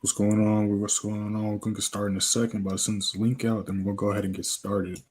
What's going on? What's going on? We're gonna get started in a second, but as soon as the link out, then we'll go ahead and get started.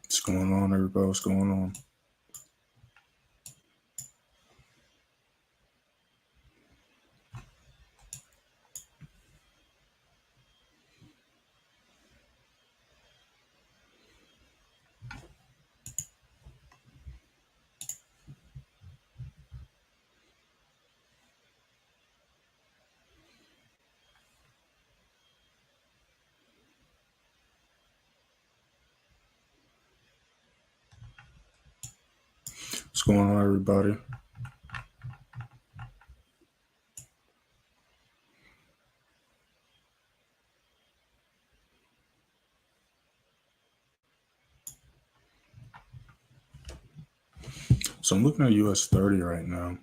What's going on, everybody? What's going on? What's going on, everybody? So I'm looking at US30 right now.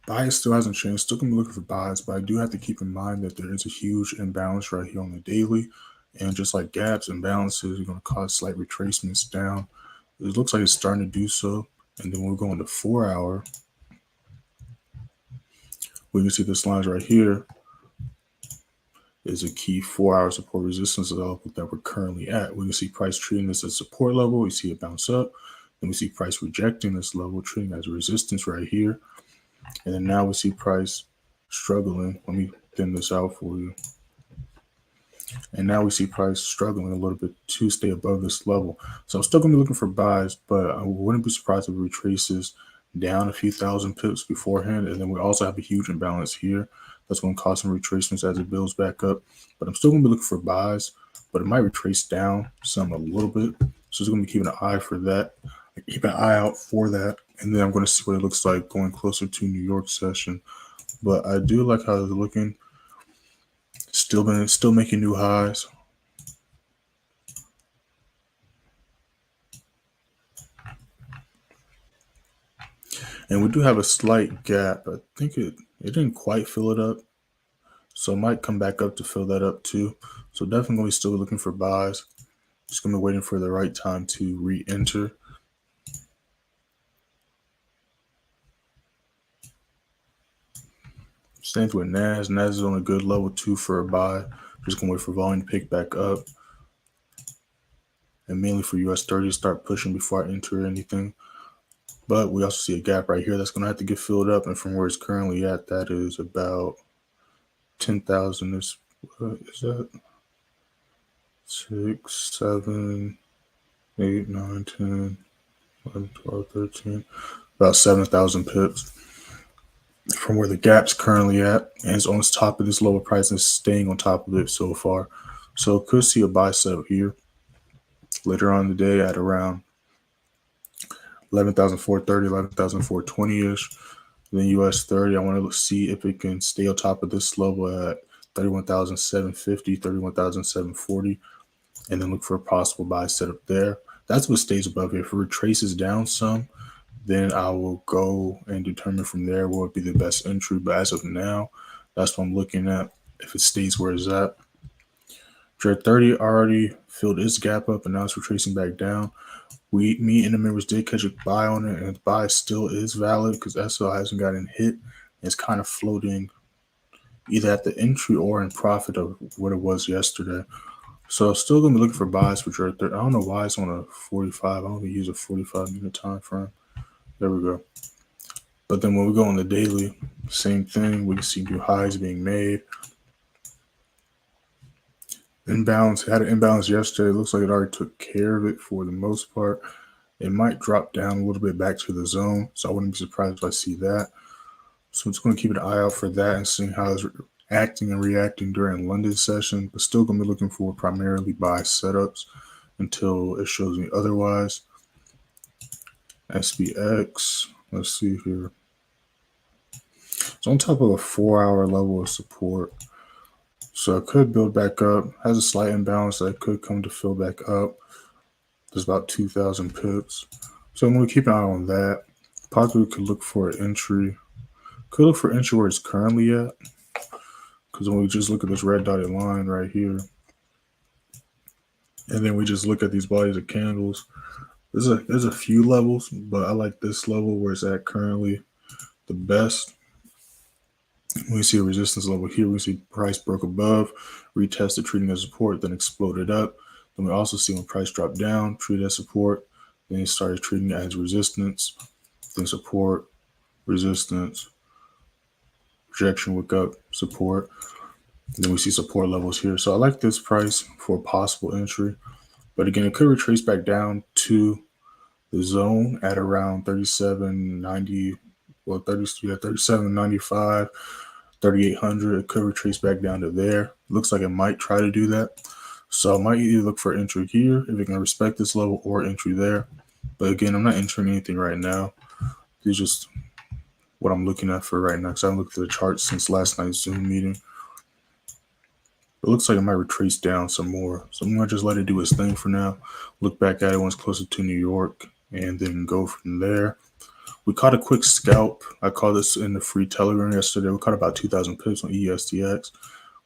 Bias still hasn't changed. Still gonna be looking for bias, but I do have to keep in mind that there is a huge imbalance right here on the daily. And just like gaps, imbalances are gonna cause slight retracements down. It looks like it's starting to do so. And then we'll go into 4 hour. We can see this line right here is a key 4 hour support resistance level that we're currently at. We can see price treating this as support level. We see it bounce up. Then we see price rejecting this level, treating as resistance right here. And then now we see price struggling. Let me thin this out for you. And now we see price struggling a little bit to stay above this level. So I'm still going to be looking for buys, but I wouldn't be surprised if it retraces down a few thousand pips beforehand. And then we also have a huge imbalance here. That's going to cause some retracements as it builds back up. But I'm still going to be looking for buys, but it might retrace down some a little bit. So it's going to be keeping an eye for that. Keep an eye out for that. And then I'm going to see what it looks like going closer to New York session. But I do like how it's looking. Still making new highs. And we do have a slight gap. I think it didn't quite fill it up. So it might come back up to fill that up too. So definitely still looking for buys. Just gonna be waiting for the right time to re-enter. Same with NAS. NAS is on a good level too for a buy. Just gonna wait for volume to pick back up. And mainly for US30 to start pushing before I enter anything. But we also see a gap right here that's gonna have to get filled up. And from where it's currently at, that is about 10,000. Is that 6, 7, 8, 9, 10, 11, 12, 13, about 7,000 pips from where the gap's currently at, and it's on top of this lower price and staying on top of it so far. So could see a buy setup here later on in the day at around 11,430, 11,420 ish. Then US30, I want to see if it can stay on top of this level at 31,750, 31,740, and then look for a possible buy setup there. That's what stays above here. If it retraces down some, then I will go and determine from there what would be the best entry. But as of now, that's what I'm looking at. If it stays where it's at, GBPJPY already filled its gap up, and now it's retracing back down. Me and the members did catch a buy on it, and the buy still is valid because SL hasn't gotten hit. It's kind of floating either at the entry or in profit of what it was yesterday. So still gonna be looking for buys for GBPJPY. I don't know why it's on a 45. I don't even use a 45-minute time frame. There we go. But then when we go on the daily, same thing. We can see new highs being made. Imbalance, had an imbalance yesterday. It looks like it already took care of it for the most part. It might drop down a little bit back to the zone, so I wouldn't be surprised if I see that. So I'm just going to keep an eye out for that and seeing how it's acting and reacting during London session, but still going to be looking for primarily buy setups until it shows me otherwise. SPX, let's see here. It's on top of a 4-hour level of support. So it could build back up, has a slight imbalance that could come to fill back up. There's about 2,000 pips. So I'm going to keep an eye on that. Possibly could look for an entry. Could look for entry where it's currently at. Because when we just look at this red dotted line right here, and then we just look at these bodies of candles, there's a few levels, but I like this level where it's at currently the best. We see a resistance level here. We see price broke above, retested, treating as support, then exploded up. Then we also see when price dropped down, treated as support, then it started treating it as resistance, then support, resistance, rejection, wick up, support. Then we see support levels here. So I like this price for a possible entry. But again, it could retrace back down to the zone at around 37.90, well, 37.95. 3,800. It could retrace back down to there. Looks like it might try to do that. So I might either look for entry here if it can respect this level or entry there. But again, I'm not entering anything right now. This is just what I'm looking at for right now because I haven't looked at the chart since last night's Zoom meeting. It looks like it might retrace down some more. So I'm going to just let it do its thing for now. Look back at it once closer to New York and then go from there. We caught a quick scalp. I called this in the free Telegram yesterday. We caught about 2,000 pips on ESTX.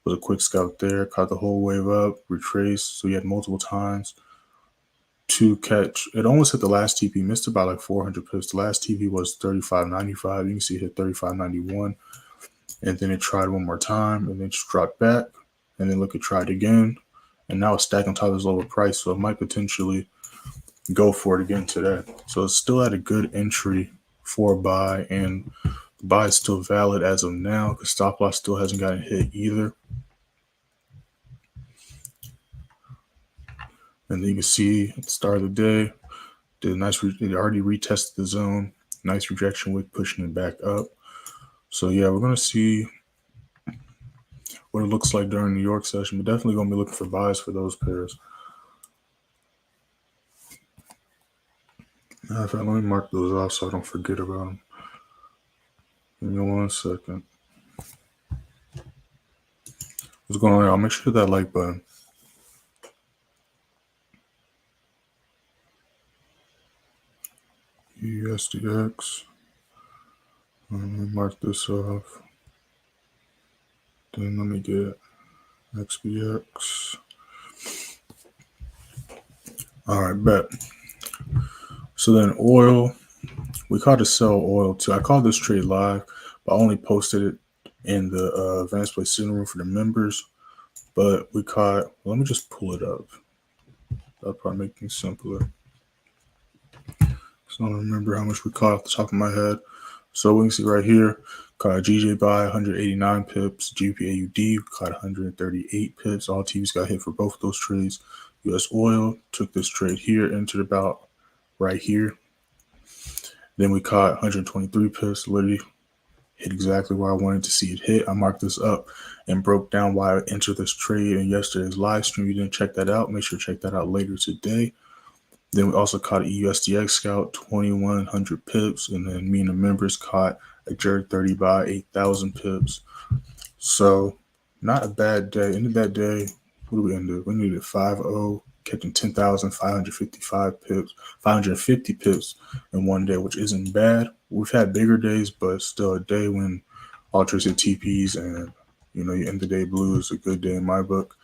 Was a quick scalp there. Caught the whole wave up, retraced. So we had multiple times to catch. It almost hit the last TP. Missed about like 400 pips. The last TP was 35.95. You can see it hit 35.91. And then it tried one more time and then just dropped back. And then look, it tried again. And now it's stacked on top of this lower price. So it might potentially go for it again today. So it's still at a good entry for a buy, and the buy is still valid as of now because stop loss still hasn't gotten hit either. And then you can see at the start of the day, did a nice, it already retested the zone, nice rejection wick pushing it back up. So yeah, we're gonna see what it looks like during New York session. We're definitely gonna be looking for buys for those pairs. In fact, let me mark those off so I don't forget about them. Give me 1 second. What's going on here? I'll make sure that like button. USDX. Let me mark this off. Then let me get XBX. All right, bet. So then oil, we caught a sell oil too. I called this trade live, but I only posted it in the advanced play sitting room for the members. But we caught, let me just pull it up. That'll probably make things simpler. So I don't remember how much we caught off the top of my head. So we can see right here, caught GBPJPY 189 pips, GBPAUD caught 138 pips. All TVs got hit for both of those trades. US oil took this trade here, entered about right here. Then we caught 123 pips, literally hit exactly where I wanted to see it hit. I marked this up and broke down why I entered this trade in yesterday's live stream. You didn't check that out, make sure to check that out later today. Then we also caught a USDX scout, 2,100 pips. And then me and the members caught a GBPJPY by 8,000 pips. So not a bad day. Ended that day, what do we end up? We needed 5.0, catching 10,555 pips, 550 pips in one day, which isn't bad. We've had bigger days, but still a day when all trades hit TPs and, you know, you end the day blue is a good day in my book.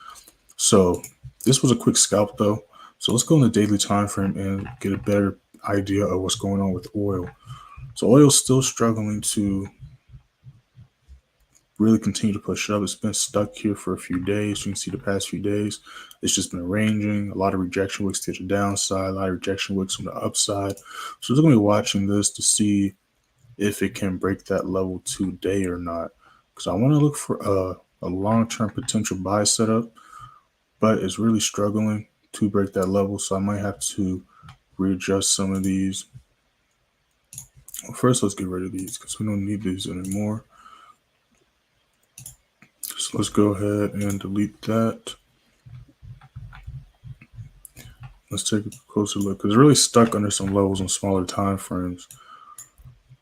So this was a quick scalp though. So let's go in the daily time frame and get a better idea of what's going on with oil. So oil's still struggling to really continue to push up. It's been stuck here for a few days. You can see the past few days, it's just been ranging. A lot of rejection wicks to the downside, a lot of rejection wicks on the upside. So we're going to be watching this to see if it can break that level today or not. Because I want to look for a long-term potential buy setup. but it's really struggling to break that level. So I might have to readjust some of these. Well, first, let's get rid of these because we don't need these anymore. So let's go ahead and delete that. Let's take a closer look because it's really stuck under some levels on smaller time frames.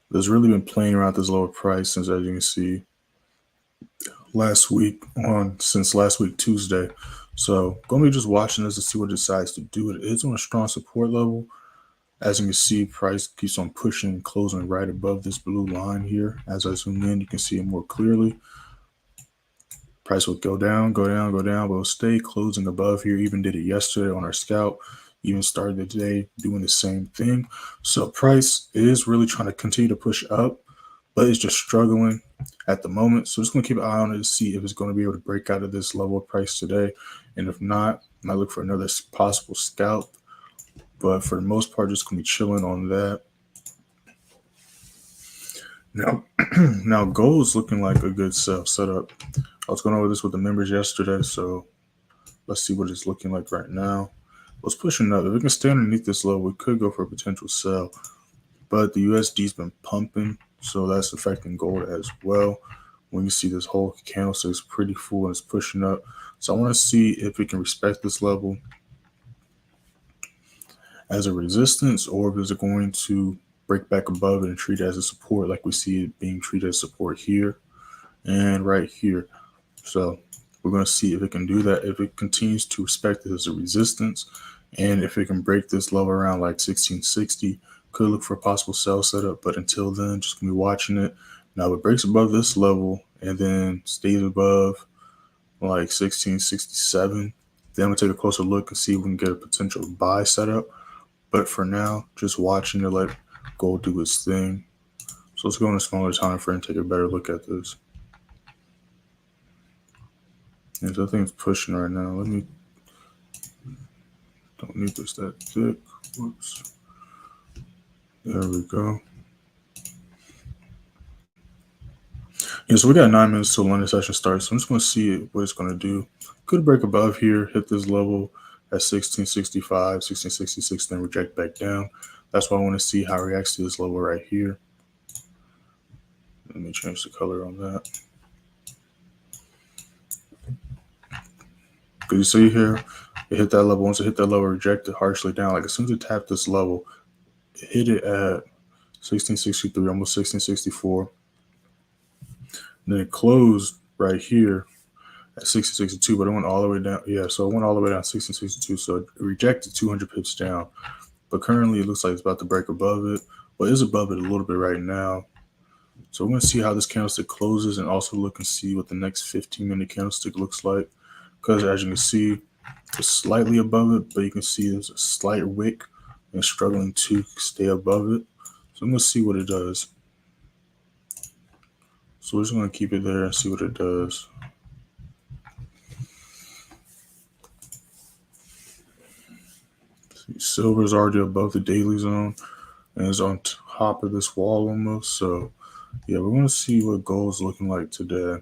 There's really been playing around this lower price since, as you can see, since last week Tuesday. So gonna be just watching this to see what it decides to do. It is on a strong support level. As you can see, price keeps on pushing, closing right above this blue line here. As I zoom in, you can see it more clearly. Price will go down, go down, go down, but it'll stay closing above here. Even did it yesterday on our scalp. Even started the day doing the same thing. So price is really trying to continue to push up, but it's just struggling at the moment. So just going to keep an eye on it to see if it's going to be able to break out of this level of price today. And if not, I might look for another possible scalp. But for the most part, just going to be chilling on that. Now gold is looking like a good sell setup. I was going over this with the members yesterday, so let's see what it's looking like right now. Let's push another. If we can stay underneath this level, we could go for a potential sell. But the USD's been pumping, so that's affecting gold as well. When you see this whole candlestick is pretty full and it's pushing up. So I want to see if it can respect this level as a resistance, or if it's going to break back above it and treat it as a support, like we see it being treated as support here and right here. So we're going to see if it can do that, if it continues to respect it as a resistance, and if it can break this level around like 1660. Could look for a possible sell setup, but until then, just gonna be watching it. Now, if it breaks above this level and then stays above like 1667, then I'm gonna take a closer look and see if we can get a potential buy setup. But for now, just watching to let gold do its thing. So let's go on a smaller time frame and take a better look at this. And so I think it's pushing right now. Don't need this that thick. Whoops. There we go. Yeah, so we got 9 minutes till London session starts. So I'm just going to see what it's going to do. Could break above here, hit this level at 1665, 1666, then reject back down. That's why I want to see how it reacts to this level right here. Let me change the color on that. Because you see here, it hit that level. Once it hit that level, rejected harshly down. Like as soon as it tapped this level, it hit it at 1663, almost 1664. And then it closed right here at 1662, but it went all the way down. Yeah, so it went all the way down 1662. So it rejected 200 pips down. But currently it looks like it's about to break above it. Well, it is above it a little bit right now. So we're going to see how this candlestick closes and also look and see what the next 15-minute candlestick looks like. Because as you can see, it's slightly above it, but you can see there's a slight wick and struggling to stay above it. So I'm going to see what it does. So we're just going to keep it there and see what it does. See, silver is already above the daily zone and is on top of this wall almost. So yeah, we're going to see what gold is looking like today.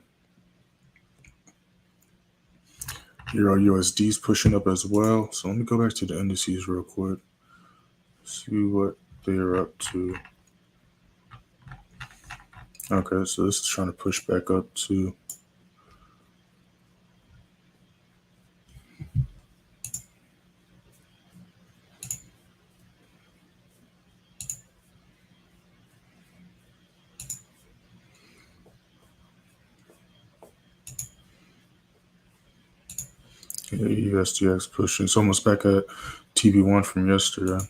Euro USD is pushing up as well. So let me go back to the indices real quick. See what they're up to. Okay, so this is trying to push back up to USDX pushing. It's almost back at TV1 from yesterday.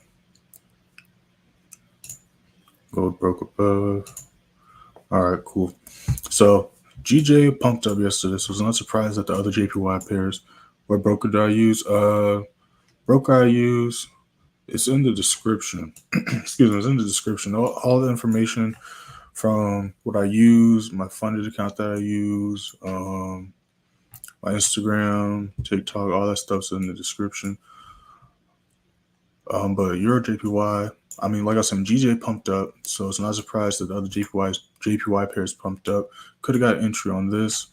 Gold broke above. All right, cool. So GJ pumped up yesterday, so I was not surprised that the other JPY pairs. What broker did I use? Broker I use, it's in the description. Excuse me, it's in the description. All the information from what I use, my funded account that I use, my Instagram, TikTok, all that stuff's in the description. But Euro JPY, I mean, like I said, GJ pumped up, so it's not a surprise that the other JPY pairs pumped up. Could have got entry on this.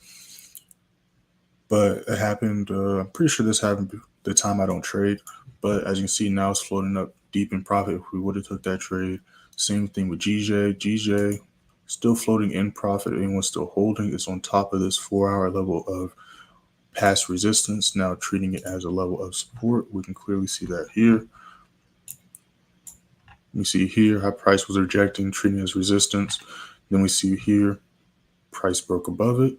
but it happened. I'm pretty sure this happened the time I don't trade, but as you can see now, it's floating up deep in profit. If we would have took that trade, same thing with GJ still floating in profit. Anyone's still holding. It's on top of this 4-hour level of past resistance, now treating it as a level of support. We can clearly see that here. We see here how price was rejecting, treating as resistance. Then we see here price broke above it,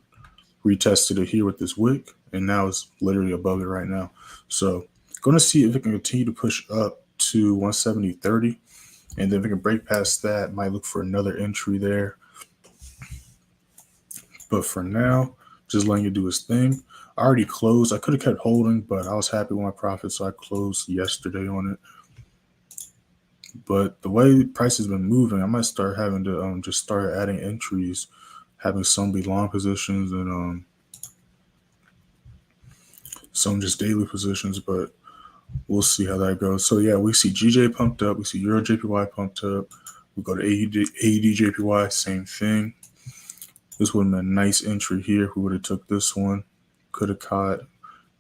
retested it here with this wick, and now it's literally above it right now. So going to see if it can continue to push up to 170.30, and then if it can break past that, might look for another entry there. But for now, just letting it do its thing. I already closed. I could have kept holding, but I was happy with my profit, so I closed yesterday on it. But the way price has been moving, I might start having to just start adding entries, having some be long positions and some just daily positions, but we'll see how that goes. So yeah, we see GJ pumped up, we see Euro JPY pumped up, we go to AED JPY, same thing. This would have been a nice entry here if we would have took this one. Could have caught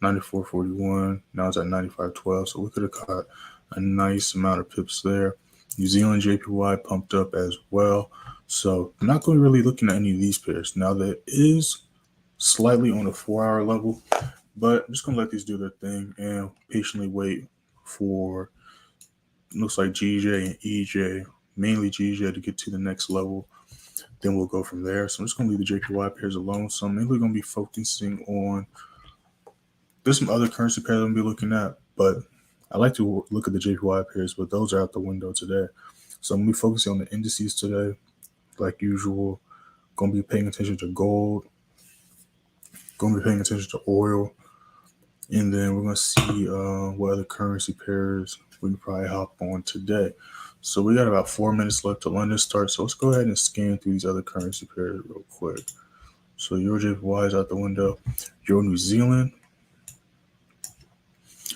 94.41. Now it's at 95.12, so we could have caught a nice amount of pips there. New Zealand JPY pumped up as well. So I'm not going to really looking at any of these pairs. Now that is slightly on a 4-hour level, but I'm just going to let these do their thing and patiently wait for, looks like GJ and EJ, mainly GJ, to get to the next level. Then we'll go from there. So I'm just going to leave the JPY pairs alone. So I'm mainly going to be focusing on, there's some other currency pairs I'm going to be looking at, but I like to look at the JPY pairs, but those are out the window today. So I'm going to be focusing on the indices today, like usual. Going to be paying attention to gold. Going to be paying attention to oil. And then we're going to see what other currency pairs we can probably hop on today. So we got about 4 minutes left to London start. So let's go ahead and scan through these other currency pairs real quick. So Euro JPY is out the window. Euro New Zealand.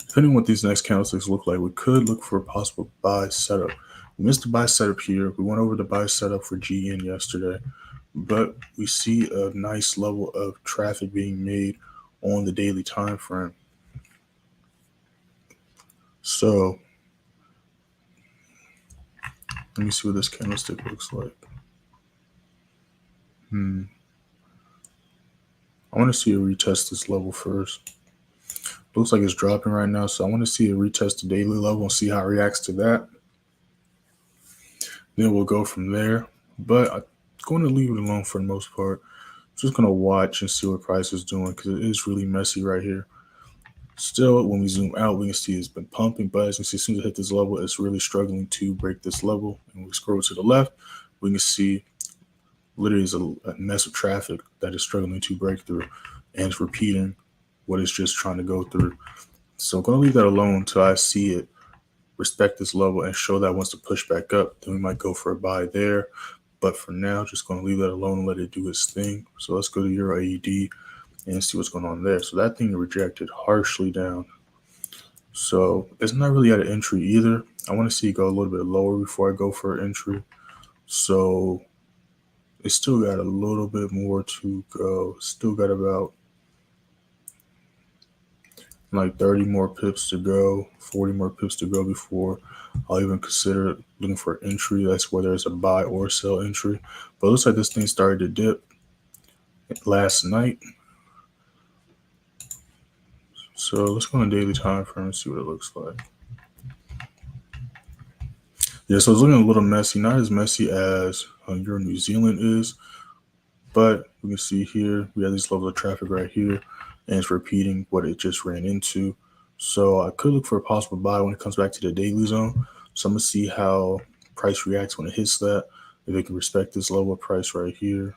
Depending on what these next candlesticks look like, we could look for a possible buy setup. We missed the buy setup here. We went over the buy setup for GN yesterday, but we see a nice level of traffic being made on the daily time frame. So let me see what this candlestick looks like. I want to see it retest this level first. Looks like it's dropping right now, so I want to see it retest the daily level and see how it reacts to that. Then we'll go from there. But I'm going to leave it alone for the most part. I'm just going to watch and see what price is doing because it is really messy right here. Still, when we zoom out, we can see it's been pumping, but as you can see, as soon as it hit this level, it's really struggling to break this level. And we scroll to the left, we can see literally is a mess of traffic that is struggling to break through, and it's repeating what it's just trying to go through. So I'm going to leave that alone until I see it respect this level and show that it wants to push back up. Then we might go for a buy there. But for now, just going to leave that alone and let it do its thing. So let's go to Euro AED and see what's going on there. So that thing rejected harshly down. So it's not really at an entry either. I want to see it go a little bit lower before I go for an entry. So it's still got a little bit more to go. Still got about like 30 more pips to go, 40 more pips to go before I'll even consider looking for an entry. That's whether it's a buy or sell entry. But it looks like this thing started to dip last night. So let's go on daily time frame and see what it looks like. Yeah, so it's looking a little messy. Not as messy as Euro New Zealand is. But we can see here, we have these levels of traffic right here. And it's repeating what it just ran into. So I could look for a possible buy when it comes back to the daily zone. So I'm going to see how price reacts when it hits that. If it can respect this level of price right here.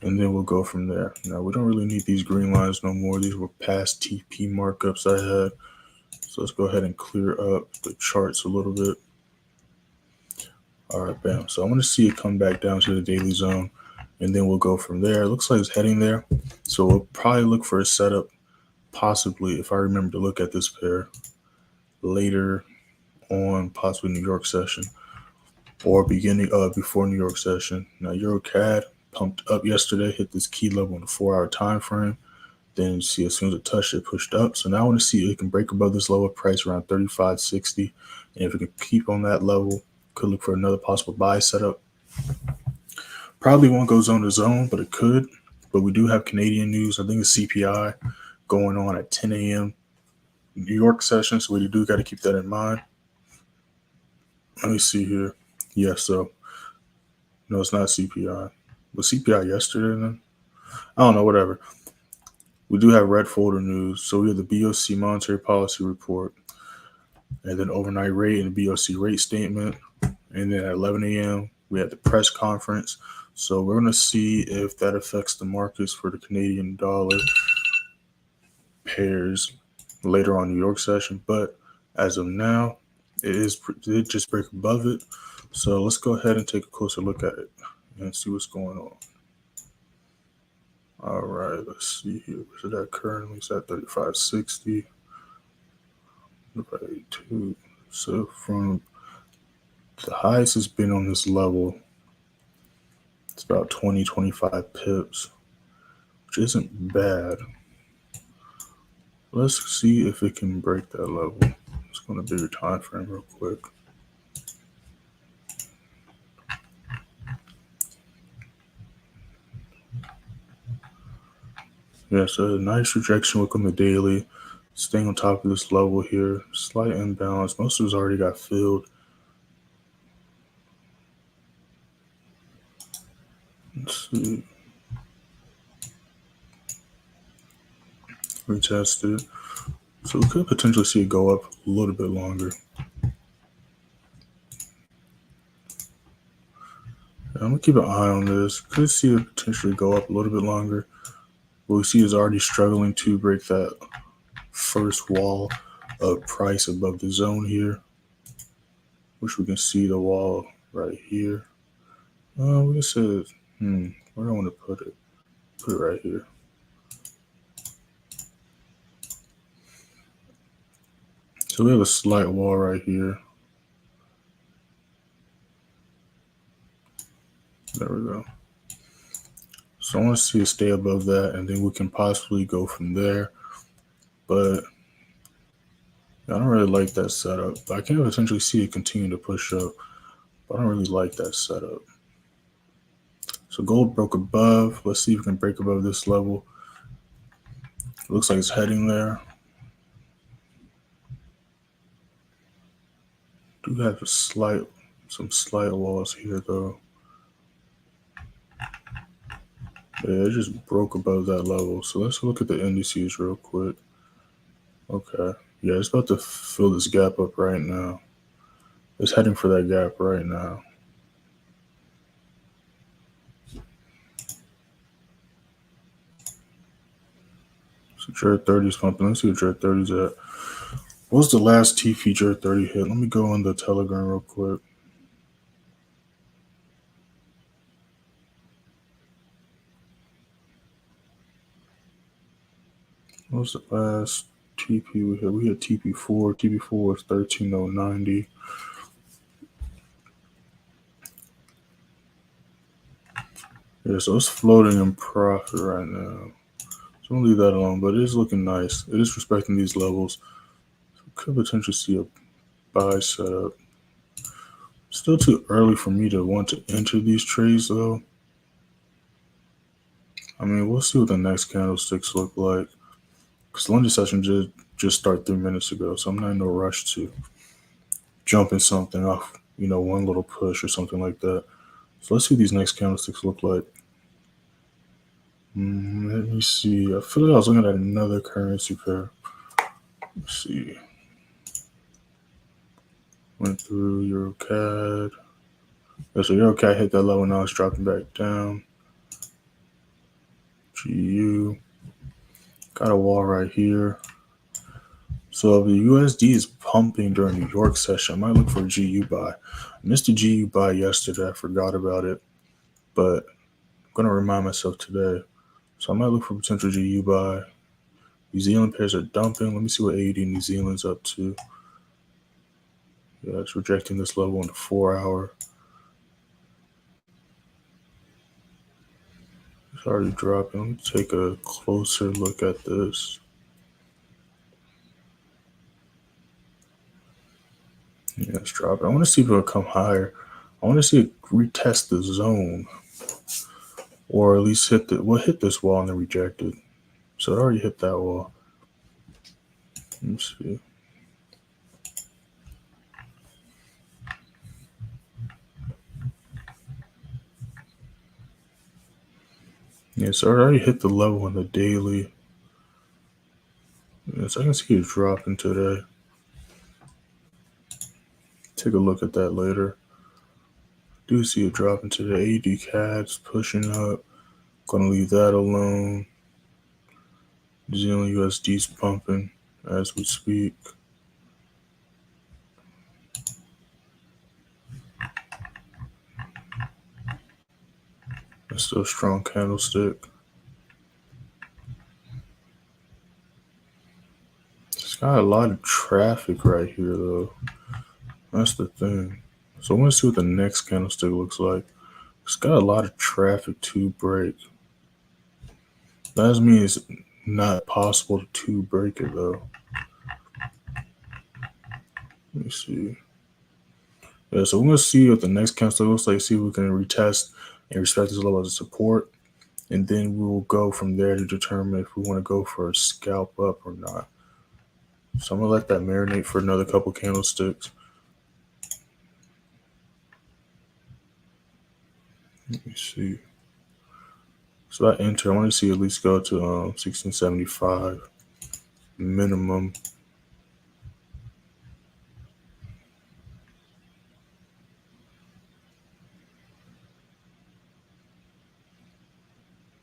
And then we'll go from there. Now, we don't really need these green lines no more. These were past TP markups I had. So let's go ahead and clear up the charts a little bit. All right, bam. So I want to see it come back down to the daily zone. And then we'll go from there. It looks like it's heading there. So we'll probably look for a setup, possibly, if I remember to look at this pair later on, possibly New York session or beginning before New York session. Now, Euro CAD pumped up yesterday, hit this key level in the 4-hour time frame. Then you see as soon as it touched, it pushed up. So now I want to see if it can break above this lower price around 35.60. And if it can keep on that level, could look for another possible buy setup. Probably won't go zone to zone, but it could. But we do have Canadian news. I think it's CPI going on at 10 a.m. New York session. So we do got to keep that in mind. Let me see here. Yeah, so no, it's not CPI. Was CPI yesterday then? I don't know, whatever. We do have red folder news. So we have the BOC monetary policy report, and then overnight rate and the BOC rate statement. And then at 11 a.m., we had the press conference. So we're going to see if that affects the markets for the Canadian dollar pairs later on New York session. But as of now, it did just break above it. So let's go ahead and take a closer look at it and see what's going on. All right, let's see here. Where's it at currently? It's at 35.60. 82. So from the highest has been on this level, it's about 20-25 pips, which isn't bad. Let's see if it can break that level. Let's go on a bigger time frame real quick. Yeah, so a nice rejection look on the daily, staying on top of this level here. Slight imbalance. Most of it's already got filled. Let's see. Retest it. So we could potentially see it go up a little bit longer. I'm going to keep an eye on this. Could see it potentially go up a little bit longer. What we see is already struggling to break that first wall of price above the zone here, which we can see the wall right here. We can say, where do I want to put it? Put it right here. So we have a slight wall right here. There we go. So I want to see it stay above that, and then we can possibly go from there. But I don't really like that setup. I can potentially see it continue to push up, but I don't really like that setup. So gold broke above. Let's see if we can break above this level. It looks like it's heading there. Do have some slight walls here though. Yeah, it just broke above that level. So let's look at the indices real quick. Okay. Yeah, it's about to fill this gap up right now. It's heading for that gap right now. So GBPJPY is pumping. Let's see what GBPJPY is at. What's the last TP GBPJPY hit? Let me go on the Telegram real quick. What was the last TP we hit? We hit TP4. TP4 is 13.090. Yeah, so it's floating in profit right now. So I'm gonna leave that alone, but it is looking nice. It is respecting these levels. So could potentially see a buy setup. Still too early for me to want to enter these trades though. I mean, we'll see what the next candlesticks look like. Because the London session just started 3 minutes ago, so I'm not in no rush to jump in something off, one little push or something like that. So let's see what these next candlesticks look like. Let me see. I feel like I was looking at another currency pair. Let's see. Went through EuroCAD. Yeah, so EuroCAD hit that level, now it's dropping back down. GU. Got a wall right here. So if the USD is pumping during New York session, I might look for a GU buy. I missed a GU buy yesterday. I forgot about it. But I'm going to remind myself today. So I might look for potential GU buy. New Zealand pairs are dumping. Let me see what AUD New Zealand's up to. Yeah, it's rejecting this level in the 4 hour. It's already dropping. Let me take a closer look at this. Yeah, it's dropping. I want to see if it'll come higher. I want to see it retest the zone, or at least hit this wall and then reject it. So it already hit that wall. Let me see. Yeah, so it already hit the level on the daily. Yes, I can see it dropping today. Take a look at that later. Do see it dropping today. AD CAD's pushing up. Gonna leave that alone. New Zealand USD's pumping as we speak. It's still a strong candlestick. It's got a lot of traffic right here though. That's the thing. So I want to see what the next candlestick looks like. It's got a lot of traffic to break. That doesn't mean it's not possible to break it though. Let me see. Yeah, so we're going to see what the next candlestick looks like, see if we can retest and respect this level as a support. And then we will go from there to determine if we want to go for a scalp up or not. So I'm going to let that marinate for another couple candlesticks. Let me see. So I enter. I want to see at least go to 1675 minimum.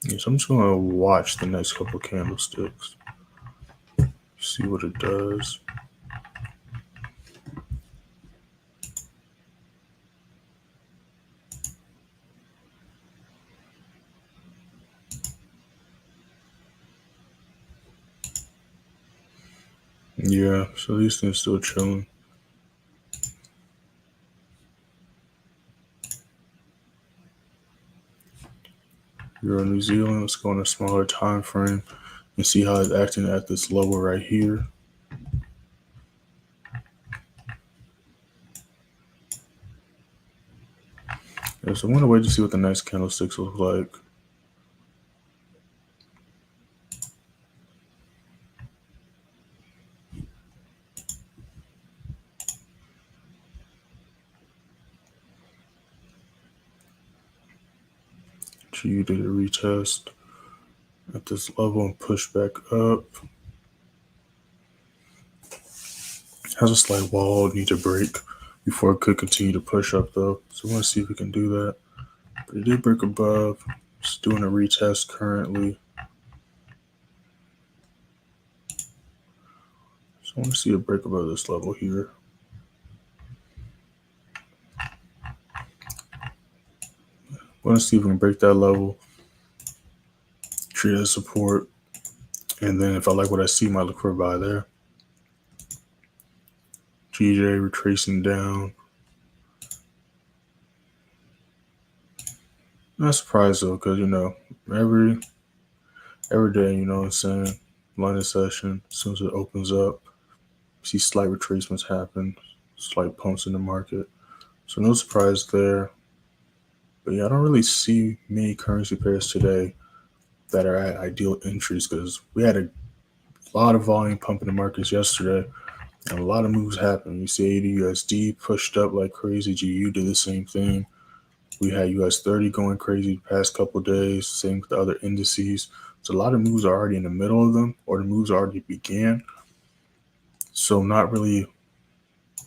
Yeah, so I'm just going to watch the next couple candlesticks. See what it does. Yeah, so these things still chilling. Euro New Zealand, let's go on a smaller time frame and see how it's acting at this level right here. Yeah, so I'm going to wait to see what the next candlesticks look like. GU did a retest at this level and push back up. Has a slight wall need to break before it could continue to push up though. So I want to see if we can do that. But it did break above. It's doing a retest currently. So I want to see it break above this level here. I want to see if we can break that level, treat it as support, and then if I like what I see, might look for a buy there. GJ retracing down. Not surprised though, because every day, you know what I'm saying, London session, as soon as it opens up, see slight retracements happen, slight pumps in the market. So no surprise there. But yeah, I don't really see many currency pairs today that are at ideal entries because we had a lot of volume pumping the markets yesterday and a lot of moves happened. You see AUD/USD pushed up like crazy. GU did the same thing. We had US30 going crazy the past couple of days. Same with the other indices. So a lot of moves are already in the middle of them, or the moves already began. So I'm not really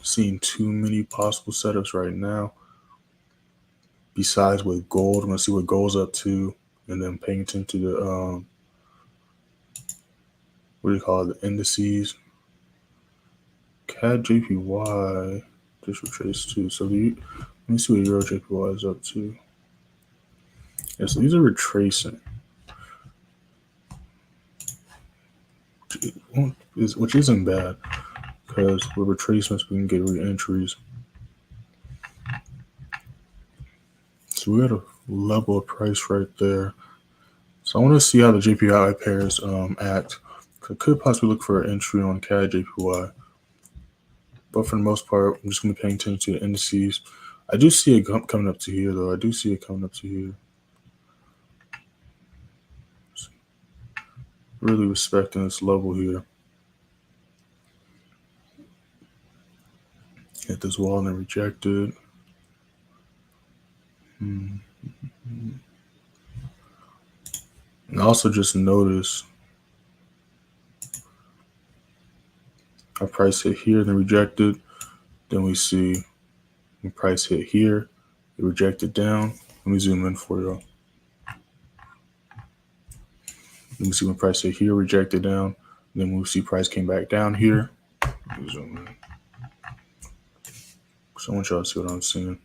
seeing too many possible setups right now. Besides with gold, I'm gonna see what gold's up to, and then paying attention to the the indices. CAD JPY just retraced too. So let me see what Euro JPY is up to. Yeah, so these are retracing, which isn't bad because with retracements we can get re-entries. So we had a level of price right there. So I want to see how the JPY pairs act. I could possibly look for an entry on CAD JPY, but for the most part, I'm just going to be paying attention to the indices. I do see it coming up to here, though. I do see it coming up to here. Really respecting this level here. Hit this wall and then rejected. And also just notice our price hit here, then rejected. Then we see when price hit here, it rejected down. Let me zoom in for y'all. Let me see when price hit here, rejected down. Then we'll see price came back down here. Let me zoom in. So I want y'all to see what I'm seeing.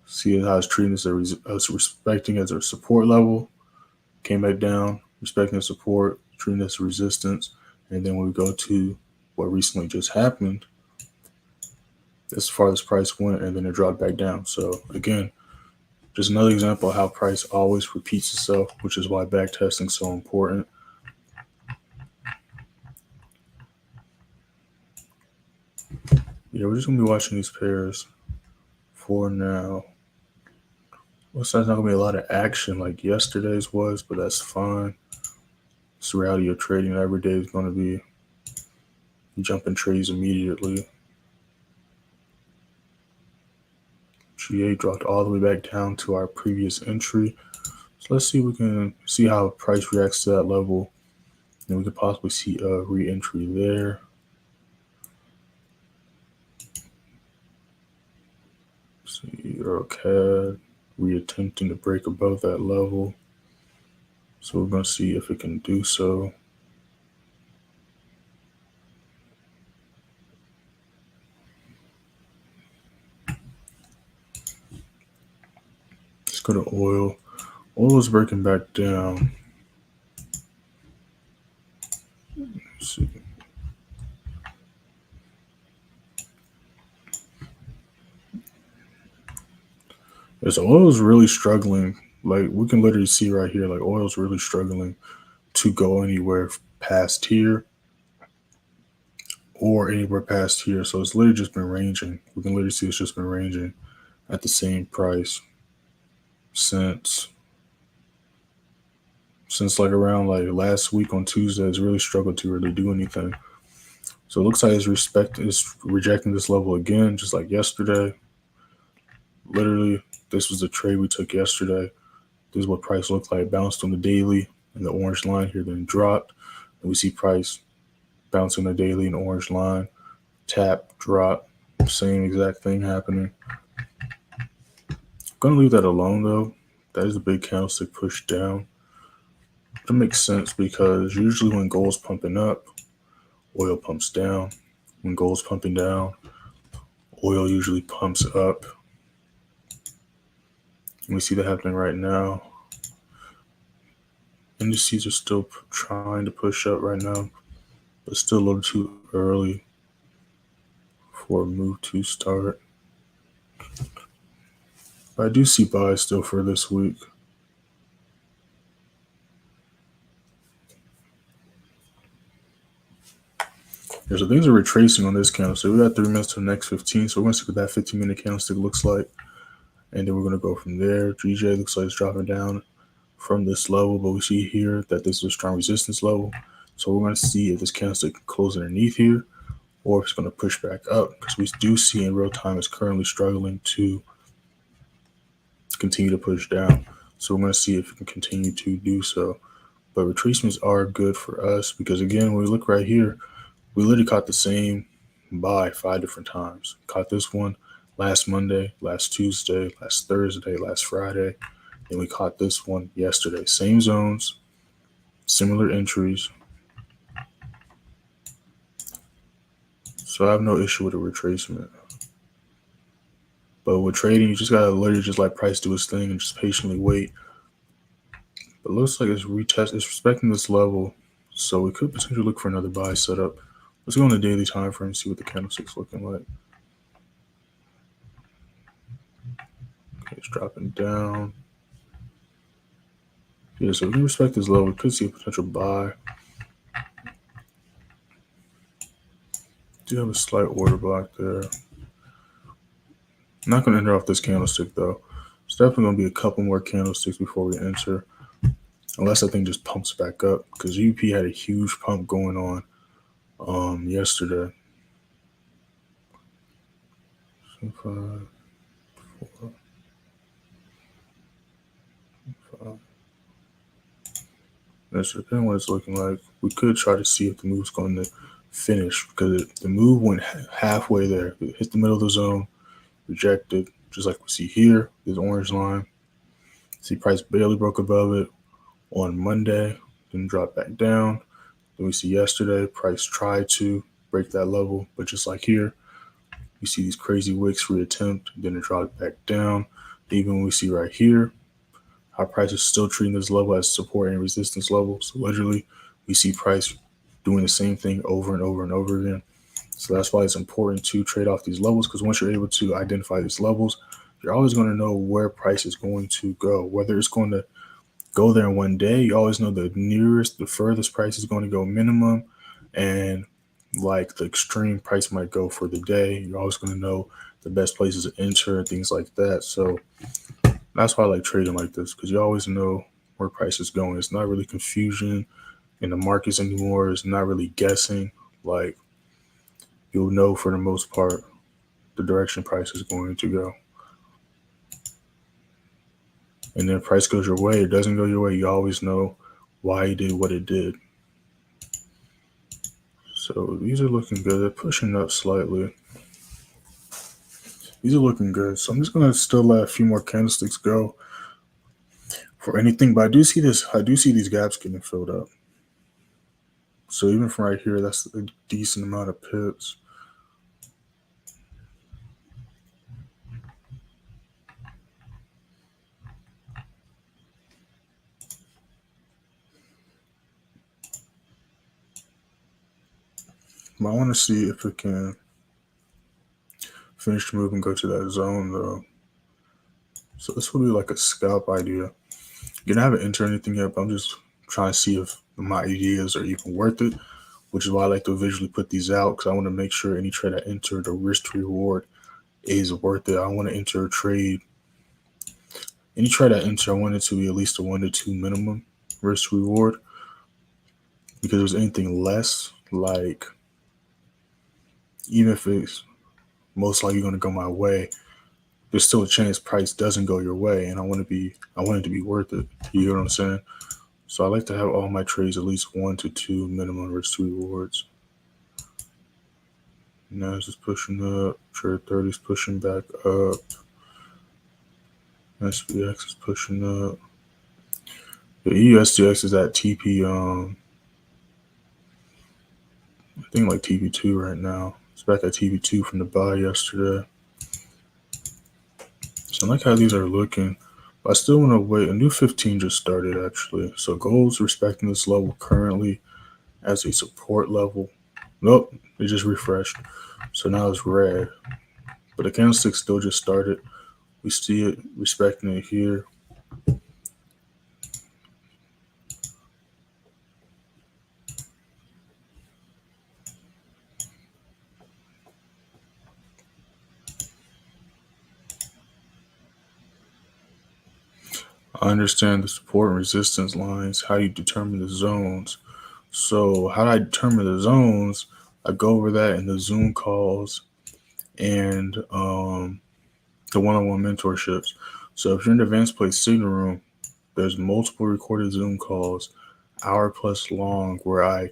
See how it's treating this as respecting as a support level. Came back down, respecting the support, treating this as resistance. And then when we go to what recently just happened, as far as price went, and then it dropped back down. So again, just another example of how price always repeats itself, which is why back testing is so important. Yeah, we're just gonna be watching these pairs for now. Looks like there's not gonna be a lot of action like yesterday's was, but that's fine. It's the reality of trading. Every day is gonna be jumping trades immediately. GA dropped all the way back down to our previous entry. So let's see if we can see how price reacts to that level. And we could possibly see a re-entry there. See EuroCAD reattempting to break above that level. So we're going to see if it can do so. Let's go to oil. Oil is breaking back down. Let's see. Yes, oil is really struggling. Like we can literally see right here, like oil is really struggling to go anywhere past here or anywhere past here. So it's literally just been ranging. We can literally see it's just been ranging at the same price since like around like last week on Tuesday. It's really struggled to really do anything. So it looks like it's rejecting this level again, just like yesterday. Literally, this was the trade we took yesterday. This is what price looked like. Bounced on the daily and the orange line here, then dropped. And we see price bouncing the daily and orange line, tap, drop, same exact thing happening. I'm gonna leave that alone though. That is a big candlestick push down. It makes sense because usually when gold's pumping up, oil pumps down. When gold's pumping down, oil usually pumps up. And we see that happening right now. Indices are still trying to push up right now, but still a little too early for a move to start. But I do see buys still for this week. Yeah, so things are retracing on this candlestick. We got 3 minutes to the next 15, so we're going to see what that 15-minute candlestick looks like. And then we're going to go from there. GJ looks like it's dropping down from this level, but we see here that this is a strong resistance level. So we're going to see if this candlestick can close underneath here or if it's going to push back up, because we do see in real time it's currently struggling to continue to push down. So we're going to see if it can continue to do so. But retracements are good for us because, again, when we look right here, we literally caught the same buy 5 different times. Caught this one last Monday, last Tuesday, last Thursday, last Friday. And we caught this one yesterday. Same zones, similar entries. So I have no issue with a retracement. But with trading, you just gotta literally just let price do its thing and just patiently wait. But it looks like it's respecting this level. So we could potentially look for another buy setup. Let's go on the daily time frame and see what the candlestick's looking like. Okay, it's dropping down. Yeah, so if we respect this level, we could see a potential buy. Do have a slight order block there. I'm not going to enter off this candlestick though. It's definitely going to be a couple more candlesticks before we enter, unless that thing just pumps back up, because UP had a huge pump going on yesterday. 5, 4, 5. That's depending what it's looking like. We could try to see if the move's going to finish, because the move went halfway there. It hit the middle of the zone, rejected, just like we see here, this orange line. See price barely broke above it on Monday, then dropped back down. Then we see yesterday, price tried to break that level, but just like here, you see these crazy wicks reattempt, then it dropped back down. Even we see right here, how price is still treating this level as support and resistance level. So literally, we see price doing the same thing over and over and over again. So that's why it's important to trade off these levels, because once you're able to identify these levels, you're always going to know where price is going to go. Whether it's going to go there in one day, you always know the furthest price is going to go minimum, and like the extreme price might go for the day. You're always going to know the best places to enter and things like that. So that's why I like trading like this, because you always know where price is going. It's not really confusion in the markets anymore. It's not really guessing. Like, you'll know for the most part the direction price is going to go. And then if price goes your way, it doesn't go your way, you always know why it did what it did. So these are looking good. They're pushing up slightly. These are looking good. So I'm just going to still let a few more candlesticks go for anything. But I do see these gaps getting filled up. So even from right here, that's a decent amount of pips. But I want to see if it can finish the move and go to that zone though. So this will be like a scalp idea. You don't have to enter anything yet, but I'm just trying to see if my ideas are even worth it, which is why I like to visually put these out, because I want to make sure any trade I enter, the risk to reward is worth it. I want to enter a trade. Any trade I enter, I want it to be at least a 1 to 2 minimum risk to reward, because if there's anything less, like even if it's most likely going to go my way, there's still a chance price doesn't go your way, and I want it to be worth it. You know what I'm saying? So I like to have all my trades at least 1 to 2 minimum risk to rewards. NAS is pushing up. Trade 30 is pushing back up. SPX is pushing up. The USDX is at TP. I think like TP2 right now. It's back at TP2 from the buy yesterday. So I like how these are looking. But I still want to wait. A new 15 just started actually. So gold's respecting this level currently as a support level. Nope, it just refreshed. So now it's red. But the candlestick still just started. We see it respecting it here. I understand the support and resistance lines, how you determine the zones. So how do I determine the zones? I go over that in the Zoom calls and the one-on-one mentorships. So if you're in the advanced play signal room, there's multiple recorded Zoom calls, hour plus long, where I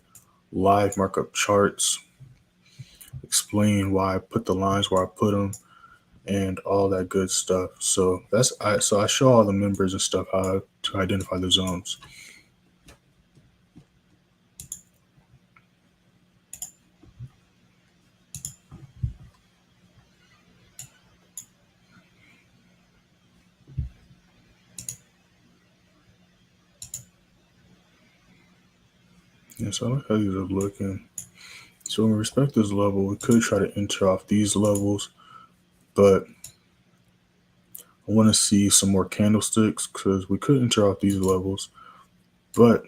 live mark up charts, explain why I put the lines where I put them, and all that good stuff. So I show all the members and stuff how to identify the zones. Yeah, so I like how these are looking. So when we respect this level, we could try to enter off these levels, but I want to see some more candlesticks, because we could enter off these levels. But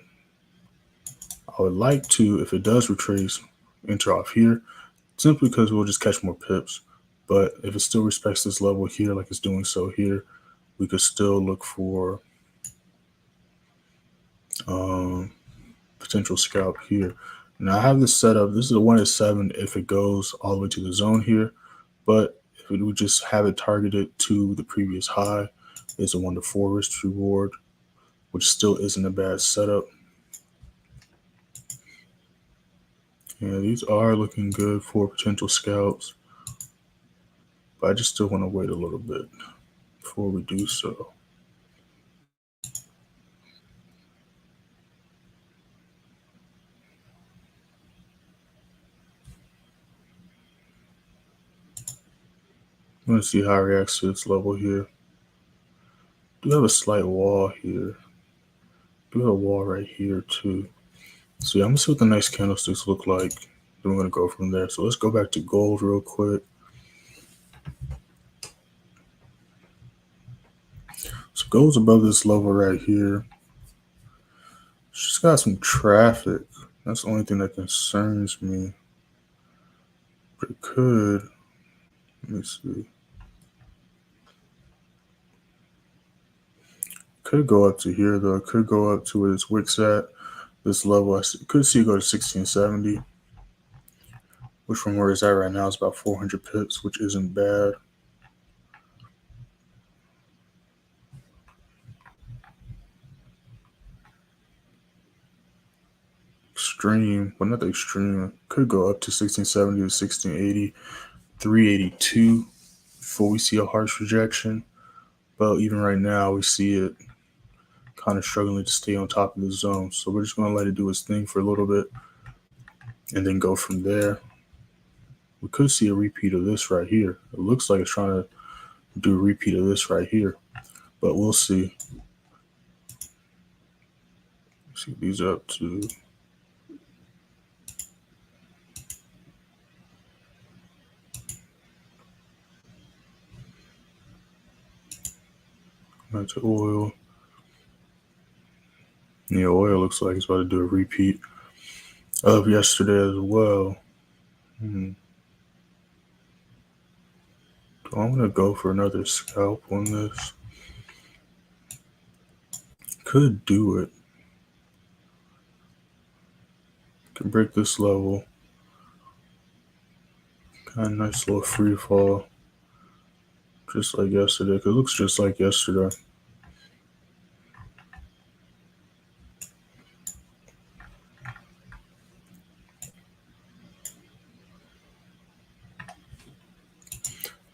I would like to, if it does retrace, enter off here, simply because we'll just catch more pips. But if it still respects this level here, like it's doing so here, we could still look for potential scalp here. Now I have this set up. This is a 1-7 if it goes all the way to the zone here. But if it would just have it targeted to the previous high, it's a 1-4 risk reward, which still isn't a bad setup. Yeah, these are looking good for potential scalps, but I just still want to wait a little bit before we do so. I'm going to see how it reacts to this level here. Do have a slight wall here. Do have a wall right here too. So yeah, I'm going to see what the next candlesticks look like. Then we're going to go from there. So let's go back to gold real quick. So gold's above this level right here. It's just got some traffic. That's the only thing that concerns me. But it could, let me see. Could go up to here though. It could go up to where this wick's at. This level, I could see it go to 1670. Which from where it's at right now is about 400 pips, which isn't bad. Extreme, but not the extreme. Could go up to 1670 to 1680, 382 before we see a harsh rejection. But even right now, we see it kind of struggling to stay on top of the zone. So we're just going to let it do its thing for a little bit and then go from there. We could see a repeat of this right here. It looks like it's trying to do a repeat of this right here, but we'll see. Let's see these up to. Back to oil. Yeah, oil looks like it's about to do a repeat of yesterday as well. Do I want to go for another scalp on this? Could do it. Can break this level. Kind of nice little free fall. Just like yesterday. It looks just like yesterday.